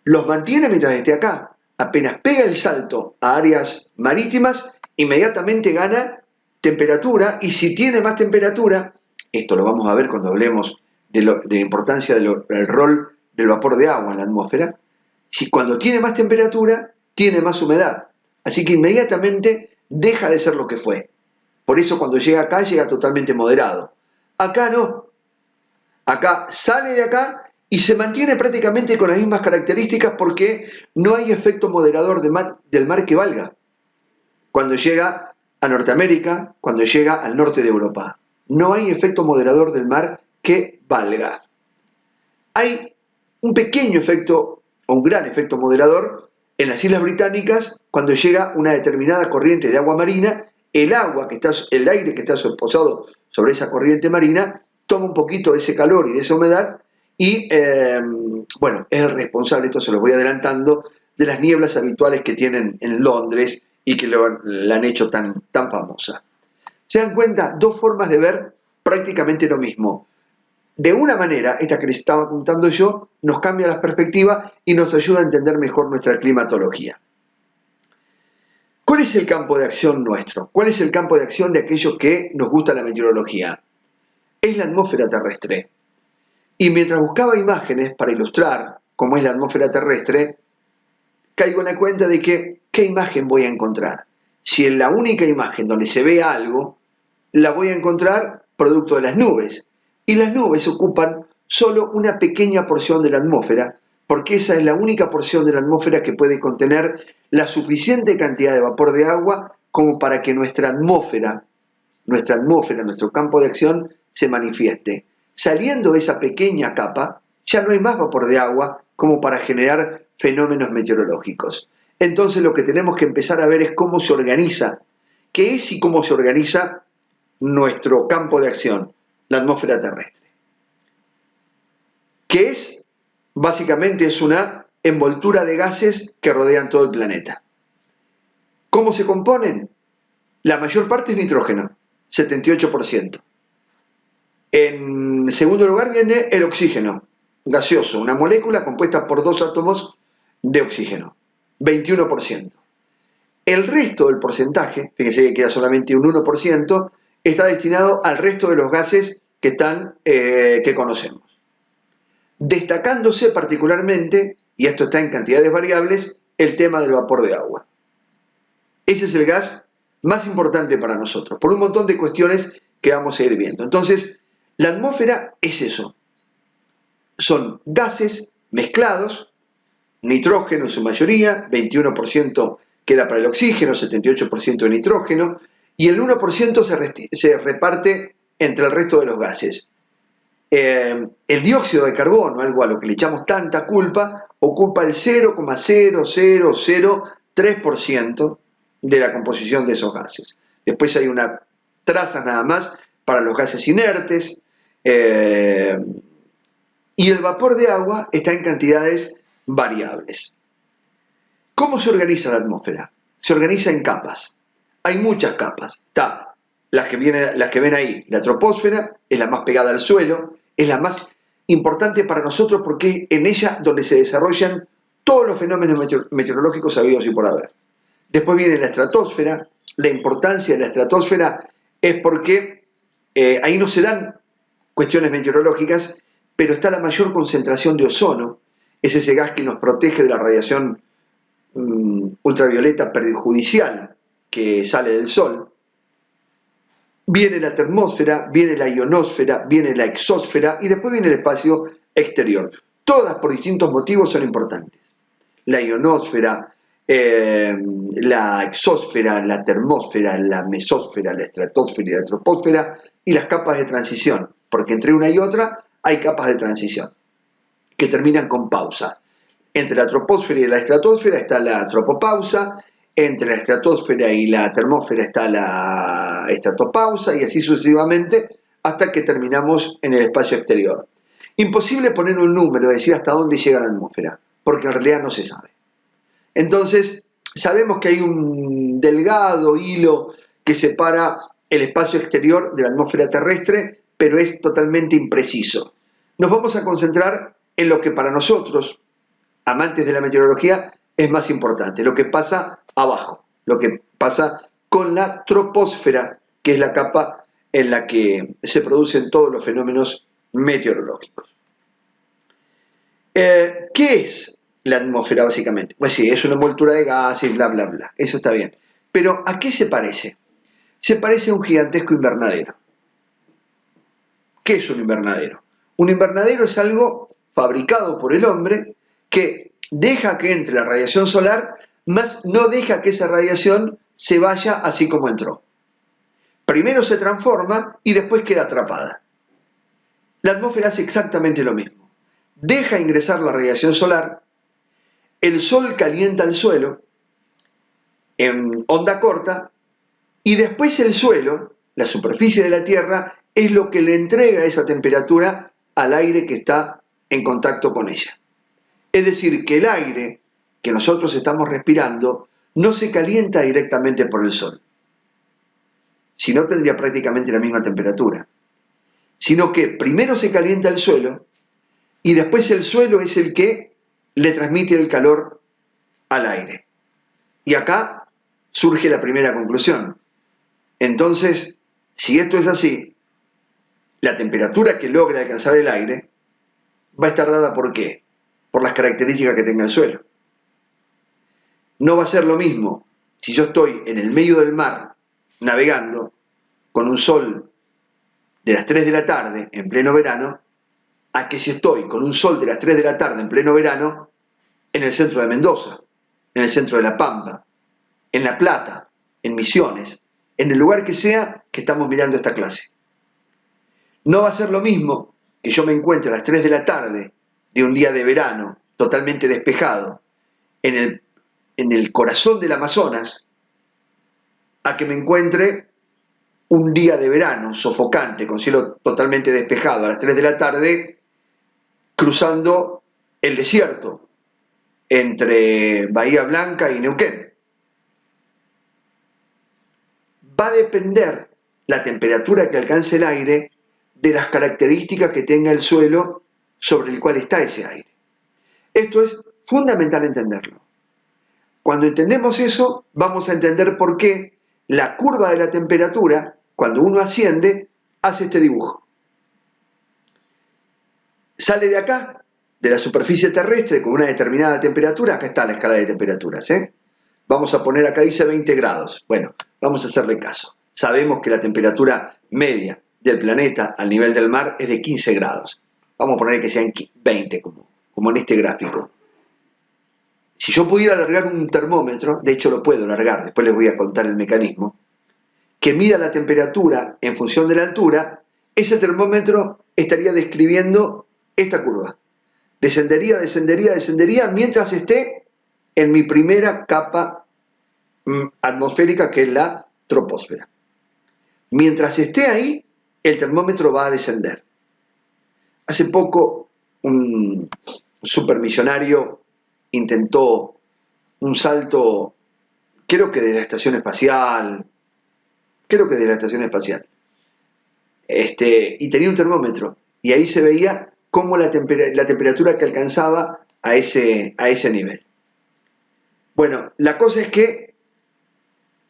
Los mantiene mientras esté acá. Apenas pega el salto a áreas marítimas, inmediatamente gana temperatura, y si tiene más temperatura, esto lo vamos a ver cuando hablemos de la importancia del rol del vapor de agua en la atmósfera, si cuando tiene más temperatura, tiene más humedad. Así que inmediatamente deja de ser lo que fue. Por eso cuando llega acá, llega totalmente moderado. Acá no. Acá sale de acá y se mantiene prácticamente con las mismas características porque no hay efecto moderador del mar que valga. Cuando llega a Norteamérica, cuando llega al norte de Europa. No hay efecto moderador del mar que valga. Hay un pequeño efecto, o un gran efecto moderador, en las Islas Británicas, cuando llega una determinada corriente de agua marina, el aire que está posado sobre esa corriente marina toma un poquito de ese calor y de esa humedad y, bueno, es el responsable, esto se lo voy adelantando, de las nieblas habituales que tienen en Londres y que la han hecho tan famosa. ¿Se dan cuenta? Dos formas de ver prácticamente lo mismo. De una manera, esta que les estaba contando yo, nos cambia las perspectivas y nos ayuda a entender mejor nuestra climatología. ¿Cuál es el campo de acción nuestro? ¿Cuál es el campo de acción de aquellos que nos gusta la meteorología? Es la atmósfera terrestre. Y mientras buscaba imágenes para ilustrar cómo es la atmósfera terrestre, caigo en la cuenta de que, ¿qué imagen voy a encontrar? Si en la única imagen donde se ve algo, la voy a encontrar producto de las nubes. Y las nubes ocupan solo una pequeña porción de la atmósfera, porque esa es la única porción de la atmósfera que puede contener la suficiente cantidad de vapor de agua como para que nuestra atmósfera, nuestro campo de acción se manifieste. Saliendo de esa pequeña capa, ya no hay más vapor de agua como para generar fenómenos meteorológicos. Entonces lo que tenemos que empezar a ver es cómo se organiza, qué es y cómo se organiza nuestro campo de acción, la atmósfera terrestre. ¿Qué es? Básicamente es una envoltura de gases que rodean todo el planeta. ¿Cómo se componen? La mayor parte es nitrógeno, 78%. En segundo lugar viene el oxígeno, gaseoso, una molécula compuesta por dos átomos de oxígeno, 21%. El resto del porcentaje, fíjense que queda solamente un 1%, está destinado al resto de los gases que conocemos. Destacándose particularmente, y esto está en cantidades variables, el tema del vapor de agua. Ese es el gas más importante para nosotros, por un montón de cuestiones que vamos a ir viendo. Entonces, la atmósfera es eso. Son gases mezclados, nitrógeno en su mayoría, 21% queda para el oxígeno, 78% de nitrógeno, y el 1% se reparte entre el resto de los gases. El dióxido de carbono, algo a lo que le echamos tanta culpa, ocupa el 0,0003% de la composición de esos gases. Después hay una traza nada más para los gases inertes, y el vapor de agua está en cantidades variables. ¿Cómo se organiza la atmósfera? Se organiza en capas. Hay muchas capas. Está las que ven ahí, la troposfera, es la más pegada al suelo, es la más importante para nosotros porque es en ella donde se desarrollan todos los fenómenos meteorológicos habidos y por haber. Después viene la estratosfera. La importancia de la estratosfera es porque ahí no se dan cuestiones meteorológicas, pero está la mayor concentración de ozono, es ese gas que nos protege de la radiación ultravioleta perjudicial que sale del Sol. Viene la termósfera, viene la ionosfera, viene la exósfera y después viene el espacio exterior. Todas por distintos motivos son importantes. La ionosfera, la exósfera, la termósfera, la mesósfera, la estratosfera y la troposfera y las capas de transición, porque entre una y otra hay capas de transición que terminan con pausa. Entre la troposfera y la estratosfera está la tropopausa, entre la estratosfera y la termósfera está la estratopausa y así sucesivamente hasta que terminamos en el espacio exterior. Imposible poner un número, decir hasta dónde llega la atmósfera, porque en realidad no se sabe. Entonces, sabemos que hay un delgado hilo que separa el espacio exterior de la atmósfera terrestre, pero es totalmente impreciso. Nos vamos a concentrar en lo que para nosotros, amantes de la meteorología, es más importante, lo que pasa abajo, lo que pasa con la troposfera, que es la capa en la que se producen todos los fenómenos meteorológicos. ¿Qué es la atmósfera básicamente? Pues sí, es una envoltura de gases, bla, bla, bla, eso está bien. Pero ¿a qué se parece? Se parece a un gigantesco invernadero. ¿Qué es un invernadero? Un invernadero es algo fabricado por el hombre que deja que entre la radiación solar, mas no deja que esa radiación se vaya así como entró. Primero se transforma y después queda atrapada. La atmósfera hace exactamente lo mismo. Deja ingresar la radiación solar, el sol calienta el suelo en onda corta y después el suelo, la superficie de la Tierra, es lo que le entrega esa temperatura al aire que está en contacto con ella. Es decir, que el aire que nosotros estamos respirando no se calienta directamente por el sol, si no tendría prácticamente la misma temperatura, sino que primero se calienta el suelo y después el suelo es el que le transmite el calor al aire. Y acá surge la primera conclusión. Entonces, si esto es así, la temperatura que logra alcanzar el aire va a estar dada ¿por qué? Por las características que tenga el suelo. No va a ser lo mismo si yo estoy en el medio del mar navegando con un sol de las 3 de la tarde en pleno verano, a que si estoy con un sol de las 3 de la tarde en pleno verano en el centro de Mendoza, en el centro de La Pampa, en La Plata, en Misiones, en el lugar que sea que estamos mirando esta clase. No va a ser lo mismo que yo me encuentre a las 3 de la tarde de un día de verano totalmente despejado en el corazón del Amazonas, a que me encuentre un día de verano sofocante con cielo totalmente despejado a las 3 de la tarde cruzando el desierto entre Bahía Blanca y Neuquén. Va a depender la temperatura que alcance el aire de las características que tenga el suelo sobre el cual está ese aire. Esto es fundamental entenderlo. Cuando entendemos eso, vamos a entender por qué la curva de la temperatura, cuando uno asciende, hace este dibujo. Sale de acá, de la superficie terrestre, con una determinada temperatura. Acá está la escala de temperaturas, Vamos a poner acá, dice 20 grados. Bueno, vamos a hacerle caso. Sabemos que la temperatura media del planeta al nivel del mar es de 15 grados. Vamos a poner que sean 20, como en este gráfico. Si yo pudiera alargar un termómetro, de hecho lo puedo alargar, después les voy a contar el mecanismo, que mida la temperatura en función de la altura, ese termómetro estaría describiendo esta curva. Descendería, descendería, descendería, mientras esté en mi primera capa atmosférica, que es la troposfera. Mientras esté ahí, el termómetro va a descender. Hace poco, un supermillonario intentó un salto, creo que de la estación espacial, y tenía un termómetro, y ahí se veía cómo la temperatura que alcanzaba a ese nivel. Bueno, la cosa es que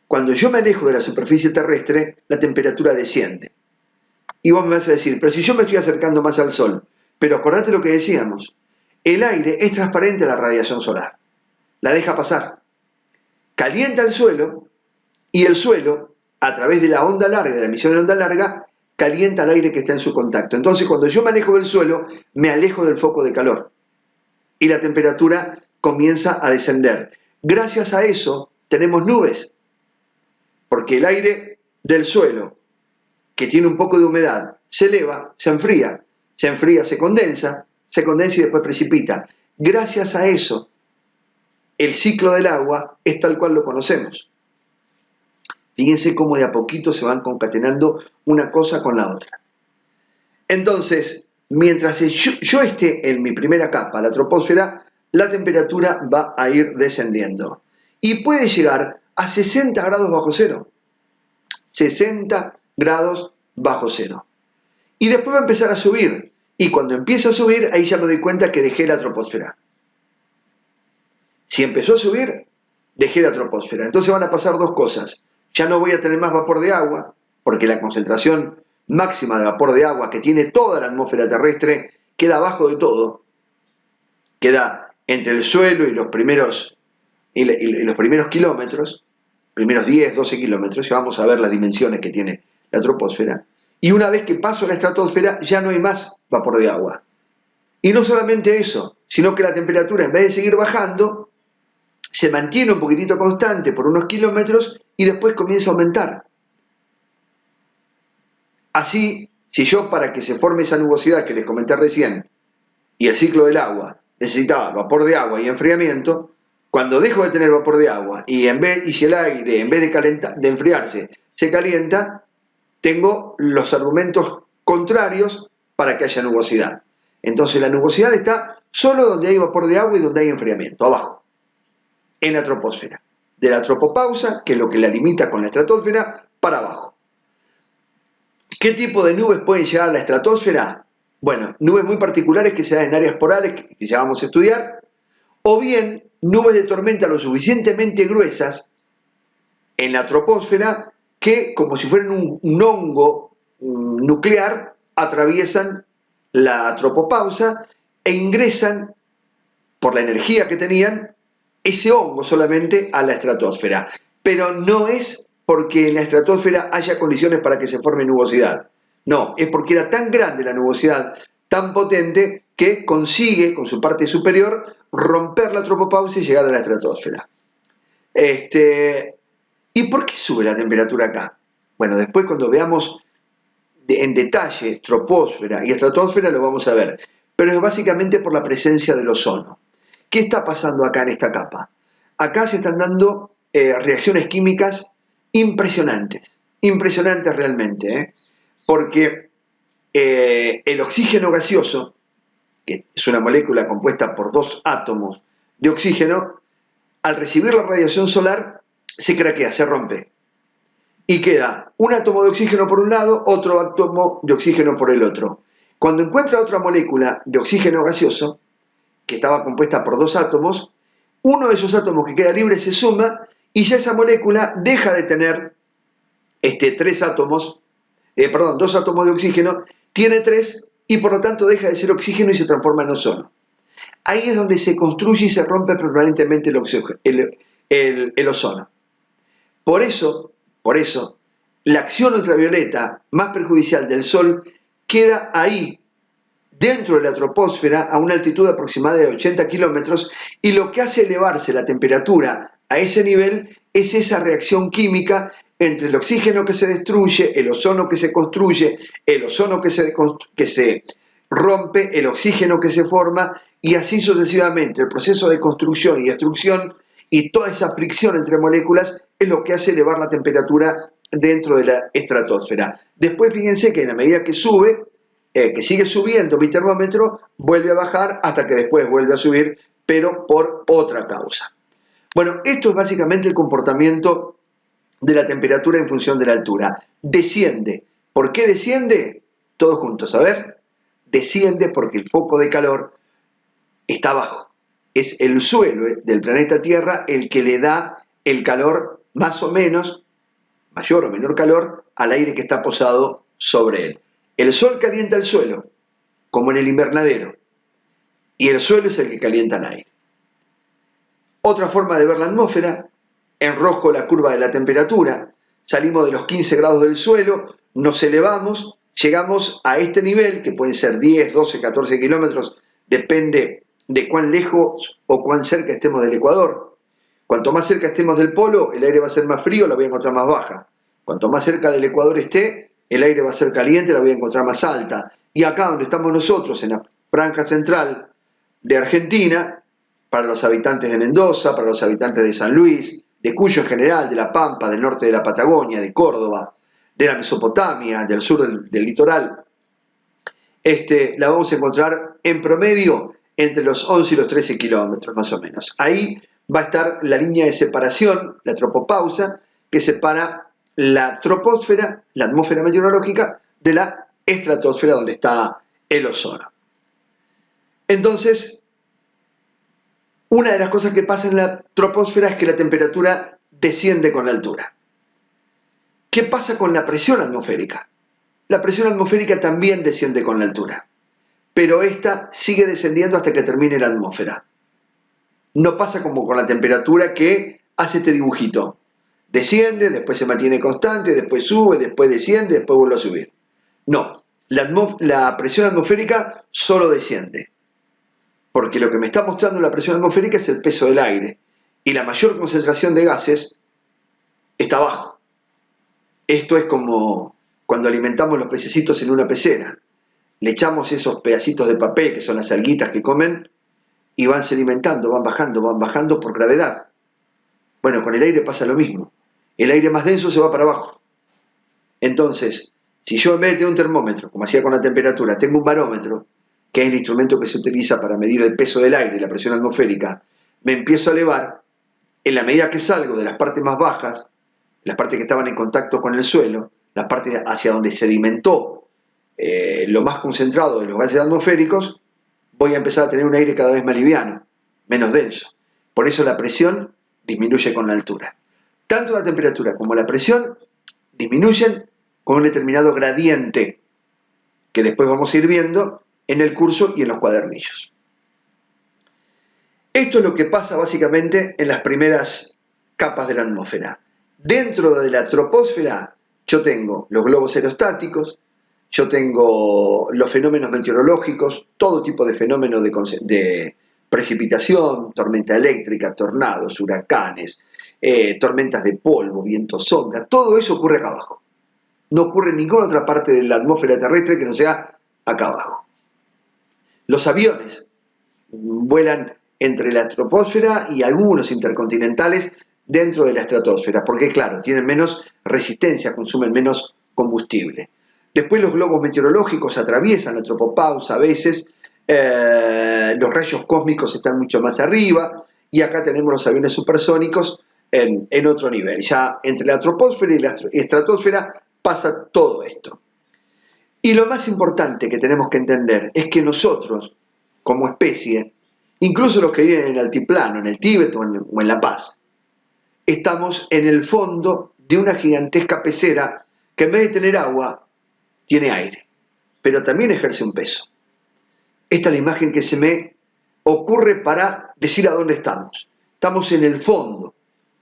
cuando yo me alejo de la superficie terrestre, la temperatura desciende. Y vos me vas a decir, pero si yo me estoy acercando más al Sol, pero acordate lo que decíamos, el aire es transparente a la radiación solar, la deja pasar, calienta el suelo, y el suelo, a través de la onda larga, de la emisión de onda larga, calienta el aire que está en su contacto. Entonces, cuando yo me alejo del suelo, me alejo del foco de calor, y la temperatura comienza a descender. Gracias a eso, tenemos nubes, porque el aire del suelo, que tiene un poco de humedad, se eleva, se enfría, se condensa y después precipita. Gracias a eso, el ciclo del agua es tal cual lo conocemos. Fíjense cómo de a poquito se van concatenando una cosa con la otra. Entonces, mientras yo esté en mi primera capa, la troposfera, la temperatura va a ir descendiendo. Y puede llegar a 60 grados bajo cero. 60 grados bajo cero. Y después va a empezar a subir. Y cuando empieza a subir, ahí ya me doy cuenta que dejé la troposfera. Si empezó a subir, dejé la troposfera. Entonces van a pasar dos cosas. Ya no voy a tener más vapor de agua, porque la concentración máxima de vapor de agua que tiene toda la atmósfera terrestre queda abajo de todo. Queda entre el suelo y los primeros kilómetros, primeros 10, 12 kilómetros, y vamos a ver las dimensiones que tiene la troposfera. Y una vez que paso a la estratosfera, ya no hay más vapor de agua. Y no solamente eso, sino que la temperatura, en vez de seguir bajando, se mantiene un poquitito constante por unos kilómetros y después comienza a aumentar. Así, si yo, para que se forme esa nubosidad que les comenté recién, y el ciclo del agua, necesitaba vapor de agua y enfriamiento, cuando dejo de tener vapor de agua y si el aire, en vez de enfriarse, se calienta, tengo los argumentos contrarios para que haya nubosidad. Entonces la nubosidad está solo donde hay vapor de agua y donde hay enfriamiento, abajo, en la troposfera. De la tropopausa, que es lo que la limita con la estratosfera, para abajo. ¿Qué tipo de nubes pueden llegar a la estratosfera? Bueno, nubes muy particulares que se dan en áreas polare, que ya vamos a estudiar, o bien nubes de tormenta lo suficientemente gruesas en la troposfera que, como si fueran un hongo nuclear, atraviesan la tropopausa e ingresan, por la energía que tenían, ese hongo solamente a la estratosfera. Pero no es porque en la estratosfera haya condiciones para que se forme nubosidad. No, es porque era tan grande la nubosidad, tan potente, que consigue, con su parte superior, romper la tropopausa y llegar a la estratosfera. ¿Y por qué sube la temperatura acá? Bueno, después cuando veamos en detalle troposfera y estratosfera lo vamos a ver, pero es básicamente por la presencia del ozono. ¿Qué está pasando acá en esta capa? Acá se están dando reacciones químicas impresionantes realmente, porque el oxígeno gaseoso, que es una molécula compuesta por dos átomos de oxígeno, al recibir la radiación solar se craquea, se rompe, y queda un átomo de oxígeno por un lado, otro átomo de oxígeno por el otro. Cuando encuentra otra molécula de oxígeno gaseoso, que estaba compuesta por dos átomos, uno de esos átomos que queda libre se suma y ya esa molécula deja de tener dos átomos de oxígeno, tiene tres y por lo tanto deja de ser oxígeno y se transforma en ozono. Ahí es donde se construye y se rompe permanentemente el ozono. Por eso, la acción ultravioleta más perjudicial del Sol queda ahí, dentro de la troposfera, a una altitud aproximada de 80 kilómetros, y lo que hace elevarse la temperatura a ese nivel es esa reacción química entre el oxígeno que se destruye, el ozono que se construye, el ozono que se rompe, el oxígeno que se forma, y así sucesivamente. El proceso de construcción y destrucción y toda esa fricción entre moléculas es lo que hace elevar la temperatura dentro de la estratosfera. Después fíjense que en la medida que sube, que sigue subiendo mi termómetro, vuelve a bajar hasta que después vuelve a subir, pero por otra causa. Bueno, esto es básicamente el comportamiento de la temperatura en función de la altura. Desciende. ¿Por qué desciende? Todos juntos, a ver. Desciende porque el foco de calor está abajo. Es el suelo del planeta Tierra el que le da el calor más o menos, mayor o menor calor, al aire que está posado sobre él. El sol calienta el suelo, como en el invernadero, y el suelo es el que calienta el aire. Otra forma de ver la atmósfera, en rojo la curva de la temperatura, salimos de los 15 grados del suelo, nos elevamos, llegamos a este nivel, que pueden ser 10, 12, 14 kilómetros, depende de cuán lejos o cuán cerca estemos del ecuador. Cuanto más cerca estemos del polo, el aire va a ser más frío, la voy a encontrar más baja. Cuanto más cerca del ecuador esté, el aire va a ser caliente, la voy a encontrar más alta. Y acá donde estamos nosotros, en la franja central de Argentina, para los habitantes de Mendoza, para los habitantes de San Luis, de Cuyo en general, de La Pampa, del norte de la Patagonia, de Córdoba, de la Mesopotamia, del sur del litoral, la vamos a encontrar en promedio entre los 11 y los 13 kilómetros más o menos. Ahí va a estar la línea de separación, la tropopausa, que separa la troposfera, la atmósfera meteorológica, de la estratosfera donde está el ozono. Entonces, una de las cosas que pasa en la troposfera es que la temperatura desciende con la altura. ¿Qué pasa con la presión atmosférica? La presión atmosférica también desciende con la altura, pero esta sigue descendiendo hasta que termine la atmósfera. No pasa como con la temperatura que hace este dibujito. Desciende, después se mantiene constante, después sube, después desciende, después vuelve a subir. No, la presión atmosférica solo desciende, porque lo que me está mostrando la presión atmosférica es el peso del aire, y la mayor concentración de gases está abajo. Esto es como cuando alimentamos los pececitos en una pecera. Le echamos esos pedacitos de papel, que son las alguitas que comen, y van sedimentando, van bajando por gravedad. Bueno, con el aire pasa lo mismo. El aire más denso se va para abajo. Entonces, si yo en vez de tener un termómetro, como hacía con la temperatura, tengo un barómetro, que es el instrumento que se utiliza para medir el peso del aire y la presión atmosférica, me empiezo a elevar, en la medida que salgo de las partes más bajas, las partes que estaban en contacto con el suelo, las partes hacia donde sedimentó lo más concentrado de los gases atmosféricos, voy a empezar a tener un aire cada vez más liviano, menos denso. Por eso la presión disminuye con la altura. Tanto la temperatura como la presión disminuyen con un determinado gradiente, que después vamos a ir viendo en el curso y en los cuadernillos. Esto es lo que pasa básicamente en las primeras capas de la atmósfera. Dentro de la troposfera yo tengo los globos aerostáticos, yo tengo los fenómenos meteorológicos, todo tipo de fenómenos de precipitación, tormenta eléctrica, tornados, huracanes, tormentas de polvo, vientos ondas, todo eso ocurre acá abajo. No ocurre en ninguna otra parte de la atmósfera terrestre que no sea acá abajo. Los aviones vuelan entre la troposfera y algunos intercontinentales dentro de la estratosfera, porque claro, tienen menos resistencia, consumen menos combustible. Después los globos meteorológicos atraviesan la tropopausa a veces, los rayos cósmicos están mucho más arriba, y acá tenemos los aviones supersónicos en otro nivel. Ya entre la troposfera y la estratosfera pasa todo esto. Y lo más importante que tenemos que entender es que nosotros, como especie, incluso los que viven en el altiplano, en el Tíbet o en La Paz, estamos en el fondo de una gigantesca pecera que en vez de tener agua, tiene aire, pero también ejerce un peso. Esta es la imagen que se me ocurre para decir a dónde estamos. Estamos en el fondo,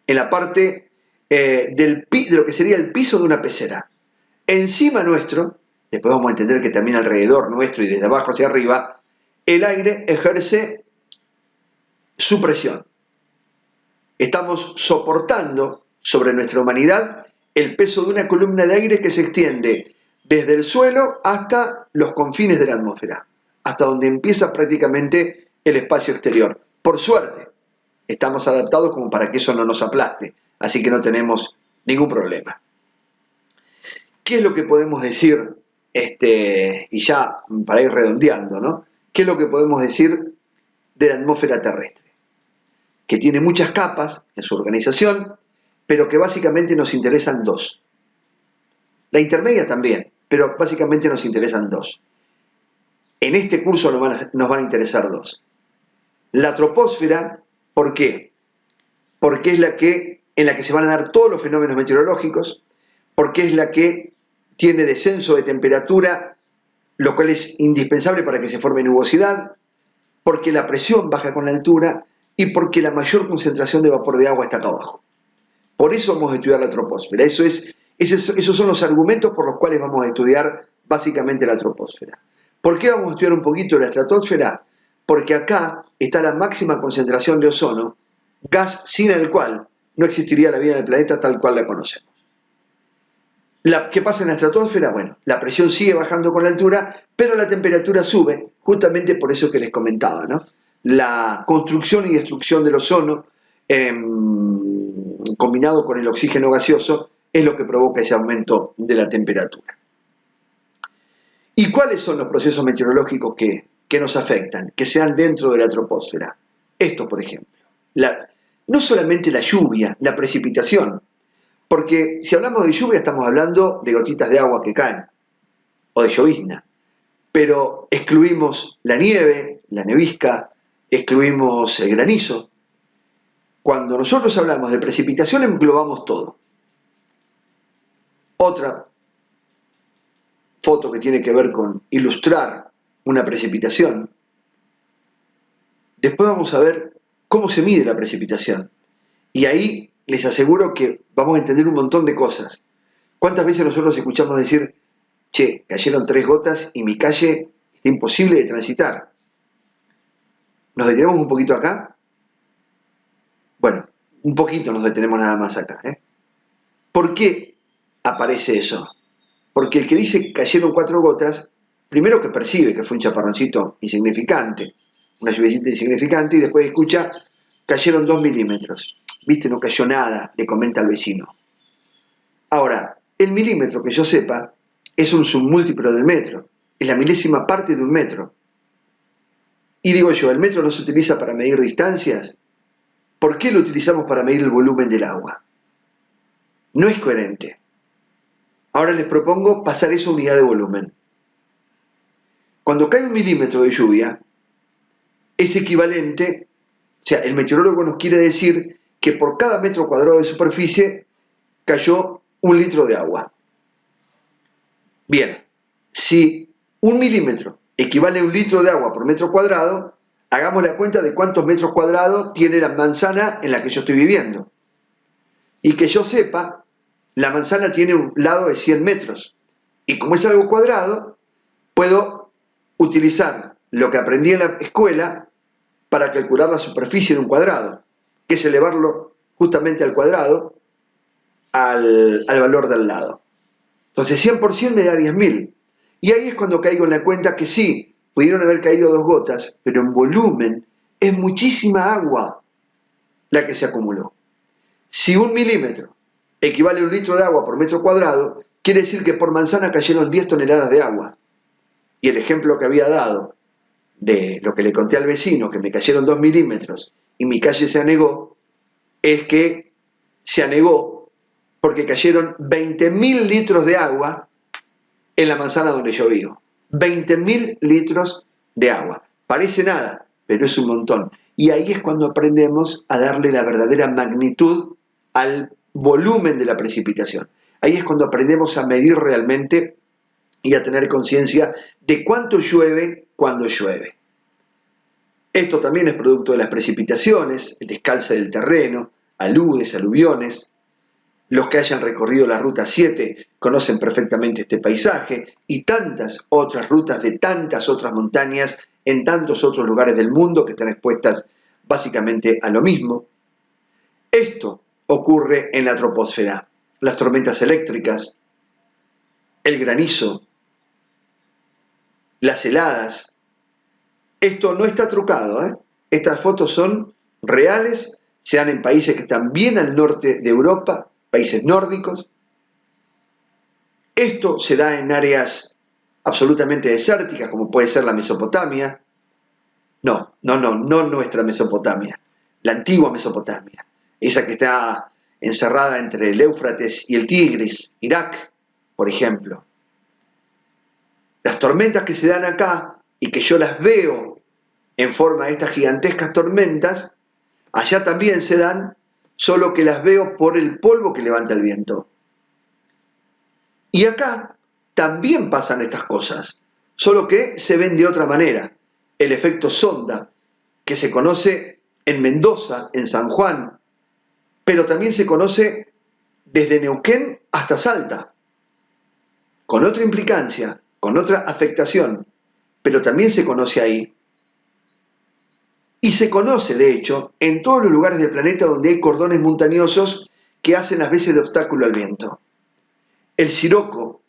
en la parte de lo que sería el piso de una pecera. Encima nuestro, después vamos a entender que también alrededor nuestro y desde abajo hacia arriba, el aire ejerce su presión. Estamos soportando sobre nuestra humanidad el peso de una columna de aire que se extiende desde el suelo hasta los confines de la atmósfera, hasta donde empieza prácticamente el espacio exterior. Por suerte, estamos adaptados como para que eso no nos aplaste, así que no tenemos ningún problema. ¿Qué es lo que podemos decir y ya para ir redondeando, ¿no? ¿Qué es lo que podemos decir de la atmósfera terrestre? Que tiene muchas capas en su organización, pero que básicamente nos interesan dos. La intermedia también, pero básicamente nos interesan dos. En este curso nos van a interesar dos. La troposfera, ¿por qué? Porque es en la que se van a dar todos los fenómenos meteorológicos, porque es la que tiene descenso de temperatura, lo cual es indispensable para que se forme nubosidad, porque la presión baja con la altura y porque la mayor concentración de vapor de agua está acá abajo. Por eso vamos a estudiar la troposfera. Esos son los argumentos por los cuales vamos a estudiar básicamente la troposfera. ¿Por qué vamos a estudiar un poquito la estratosfera? Porque acá está la máxima concentración de ozono, gas sin el cual no existiría la vida en el planeta tal cual la conocemos. ¿Qué pasa en la estratosfera? Bueno, la presión sigue bajando con la altura, pero la temperatura sube, justamente por eso que les comentaba, ¿no? La construcción y destrucción del ozono, combinado con el oxígeno gaseoso, es lo que provoca ese aumento de la temperatura. ¿Y cuáles son los procesos meteorológicos que nos afectan, que sean dentro de la troposfera? Esto, por ejemplo, no solamente la lluvia, la precipitación, porque si hablamos de lluvia estamos hablando de gotitas de agua que caen, o de llovizna, pero excluimos la nieve, la nevisca, excluimos el granizo. Cuando nosotros hablamos de precipitación englobamos todo. Otra foto que tiene que ver con ilustrar una precipitación. Después vamos a ver cómo se mide la precipitación. Y ahí les aseguro que vamos a entender un montón de cosas. ¿Cuántas veces nosotros escuchamos decir, che, cayeron 3 gotas y mi calle está imposible de transitar? ¿Nos detenemos un poquito acá? Bueno, un poquito nos detenemos nada más acá. ¿Por qué aparece eso? Porque el que dice que cayeron 4 gotas, primero que percibe que fue un chaparroncito insignificante, una lluviecita insignificante, y después escucha, cayeron 2 milímetros. Viste, no cayó nada, le comenta al vecino. Ahora, el milímetro, que yo sepa, es un submúltiplo del metro, es la milésima parte de un metro. Y digo yo, ¿el metro no se utiliza para medir distancias? ¿Por qué lo utilizamos para medir el volumen del agua? No es coherente. Ahora les propongo pasar eso a unidad de volumen. Cuando cae 1 milímetro de lluvia, es equivalente, o sea, el meteorólogo nos quiere decir que por cada metro cuadrado de superficie cayó 1 litro de agua. Bien, si 1 milímetro equivale a 1 litro de agua por metro cuadrado, hagamos la cuenta de cuántos metros cuadrados tiene la manzana en la que yo estoy viviendo. Y que yo sepa, la manzana tiene un lado de 100 metros. Y como es algo cuadrado, puedo utilizar lo que aprendí en la escuela para calcular la superficie de un cuadrado, que es elevarlo justamente al cuadrado al valor del lado. Entonces 100 por 100 me da 10.000. Y ahí es cuando caigo en la cuenta que sí, pudieron haber caído 2 gotas, pero en volumen es muchísima agua la que se acumuló. Si 1 milímetro equivale a 1 litro de agua por metro cuadrado, quiere decir que por manzana cayeron 10 toneladas de agua. Y el ejemplo que había dado de lo que le conté al vecino, que me cayeron 2 milímetros y mi calle se anegó, es que se anegó porque cayeron 20.000 litros de agua en la manzana donde yo vivo. 20.000 litros de agua. Parece nada, pero es un montón. Y ahí es cuando aprendemos a darle la verdadera magnitud al volumen de la precipitación. Ahí es cuando aprendemos a medir realmente y a tener conciencia de cuánto llueve cuando llueve. Esto también es producto de las precipitaciones, el descalce del terreno, aludes, aluviones. Los que hayan recorrido la Ruta 7 conocen perfectamente este paisaje y tantas otras rutas de tantas otras montañas en tantos otros lugares del mundo que están expuestas básicamente a lo mismo. Esto ocurre en la troposfera. Las tormentas eléctricas, el granizo, las heladas. Esto no está trucado, ¿eh? Estas fotos son reales, se dan en países que están bien al norte de Europa, países nórdicos. Esto se da en áreas absolutamente desérticas, como puede ser la Mesopotamia. No nuestra Mesopotamia, la antigua Mesopotamia, esa que está encerrada entre el Éufrates y el Tigris, Irak, por ejemplo. Las tormentas que se dan acá y que yo las veo en forma de estas gigantescas tormentas, allá también se dan, solo que las veo por el polvo que levanta el viento. Y acá también pasan estas cosas, solo que se ven de otra manera. El efecto sonda, que se conoce en Mendoza, en San Juan, pero también se conoce desde Neuquén hasta Salta, con otra implicancia, con otra afectación, pero también se conoce ahí. Y se conoce, de hecho, en todos los lugares del planeta donde hay cordones montañosos que hacen las veces de obstáculo al viento. El siroco,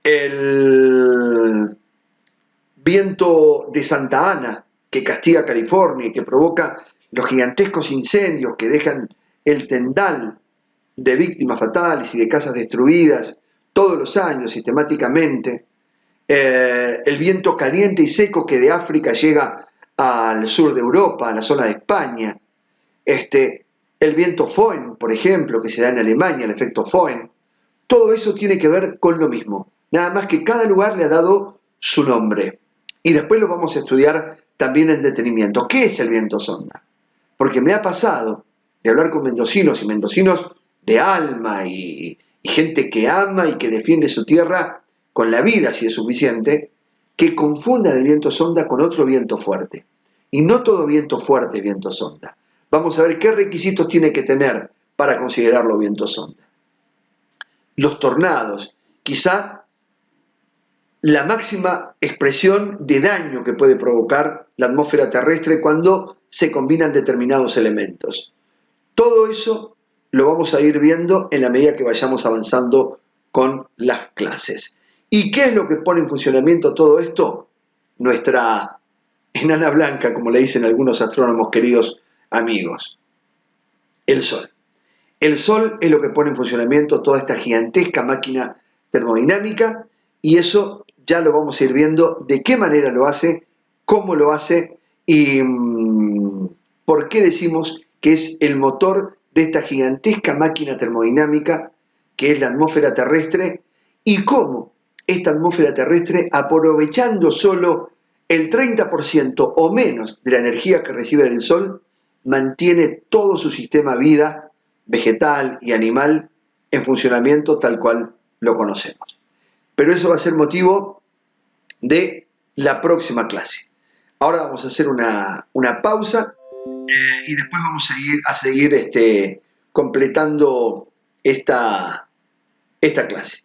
el viento de Santa Ana, que castiga California y que provoca los gigantescos incendios que dejan el tendal de víctimas fatales y de casas destruidas todos los años sistemáticamente, el viento caliente y seco que de África llega al sur de Europa, a la zona de España, el viento Föhn, por ejemplo, que se da en Alemania, el efecto Föhn, todo eso tiene que ver con lo mismo, nada más que cada lugar le ha dado su nombre. Y después lo vamos a estudiar también en detenimiento. ¿Qué es el viento sonda? Porque me ha pasado de hablar con mendocinos y mendocinos de alma y gente que ama y que defiende su tierra con la vida, si es suficiente, que confundan el viento sonda con otro viento fuerte. Y no todo viento fuerte es viento sonda. Vamos a ver qué requisitos tiene que tener para considerarlo viento sonda. Los tornados, quizá la máxima expresión de daño que puede provocar la atmósfera terrestre cuando se combinan determinados elementos. Todo eso lo vamos a ir viendo en la medida que vayamos avanzando con las clases. ¿Y qué es lo que pone en funcionamiento todo esto? Nuestra enana blanca, como le dicen algunos astrónomos queridos amigos, el Sol. El Sol es lo que pone en funcionamiento toda esta gigantesca máquina termodinámica y eso ya lo vamos a ir viendo de qué manera lo hace, cómo lo hace y por qué decimos que es el motor de esta gigantesca máquina termodinámica que es la atmósfera terrestre y cómo esta atmósfera terrestre, aprovechando solo el 30% o menos de la energía que recibe del Sol, mantiene todo su sistema vida vegetal y animal en funcionamiento tal cual lo conocemos. Pero eso va a ser motivo de la próxima clase. Ahora vamos a hacer una pausa y después vamos a seguir completando esta clase.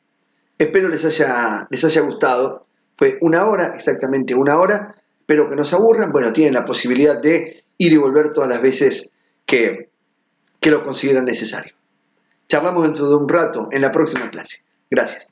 Espero les haya gustado. Fue una hora, exactamente una hora. Espero que no se aburran. Bueno, tienen la posibilidad de ir y volver todas las veces que lo consideran necesario. Charlamos dentro de un rato en la próxima clase. Gracias.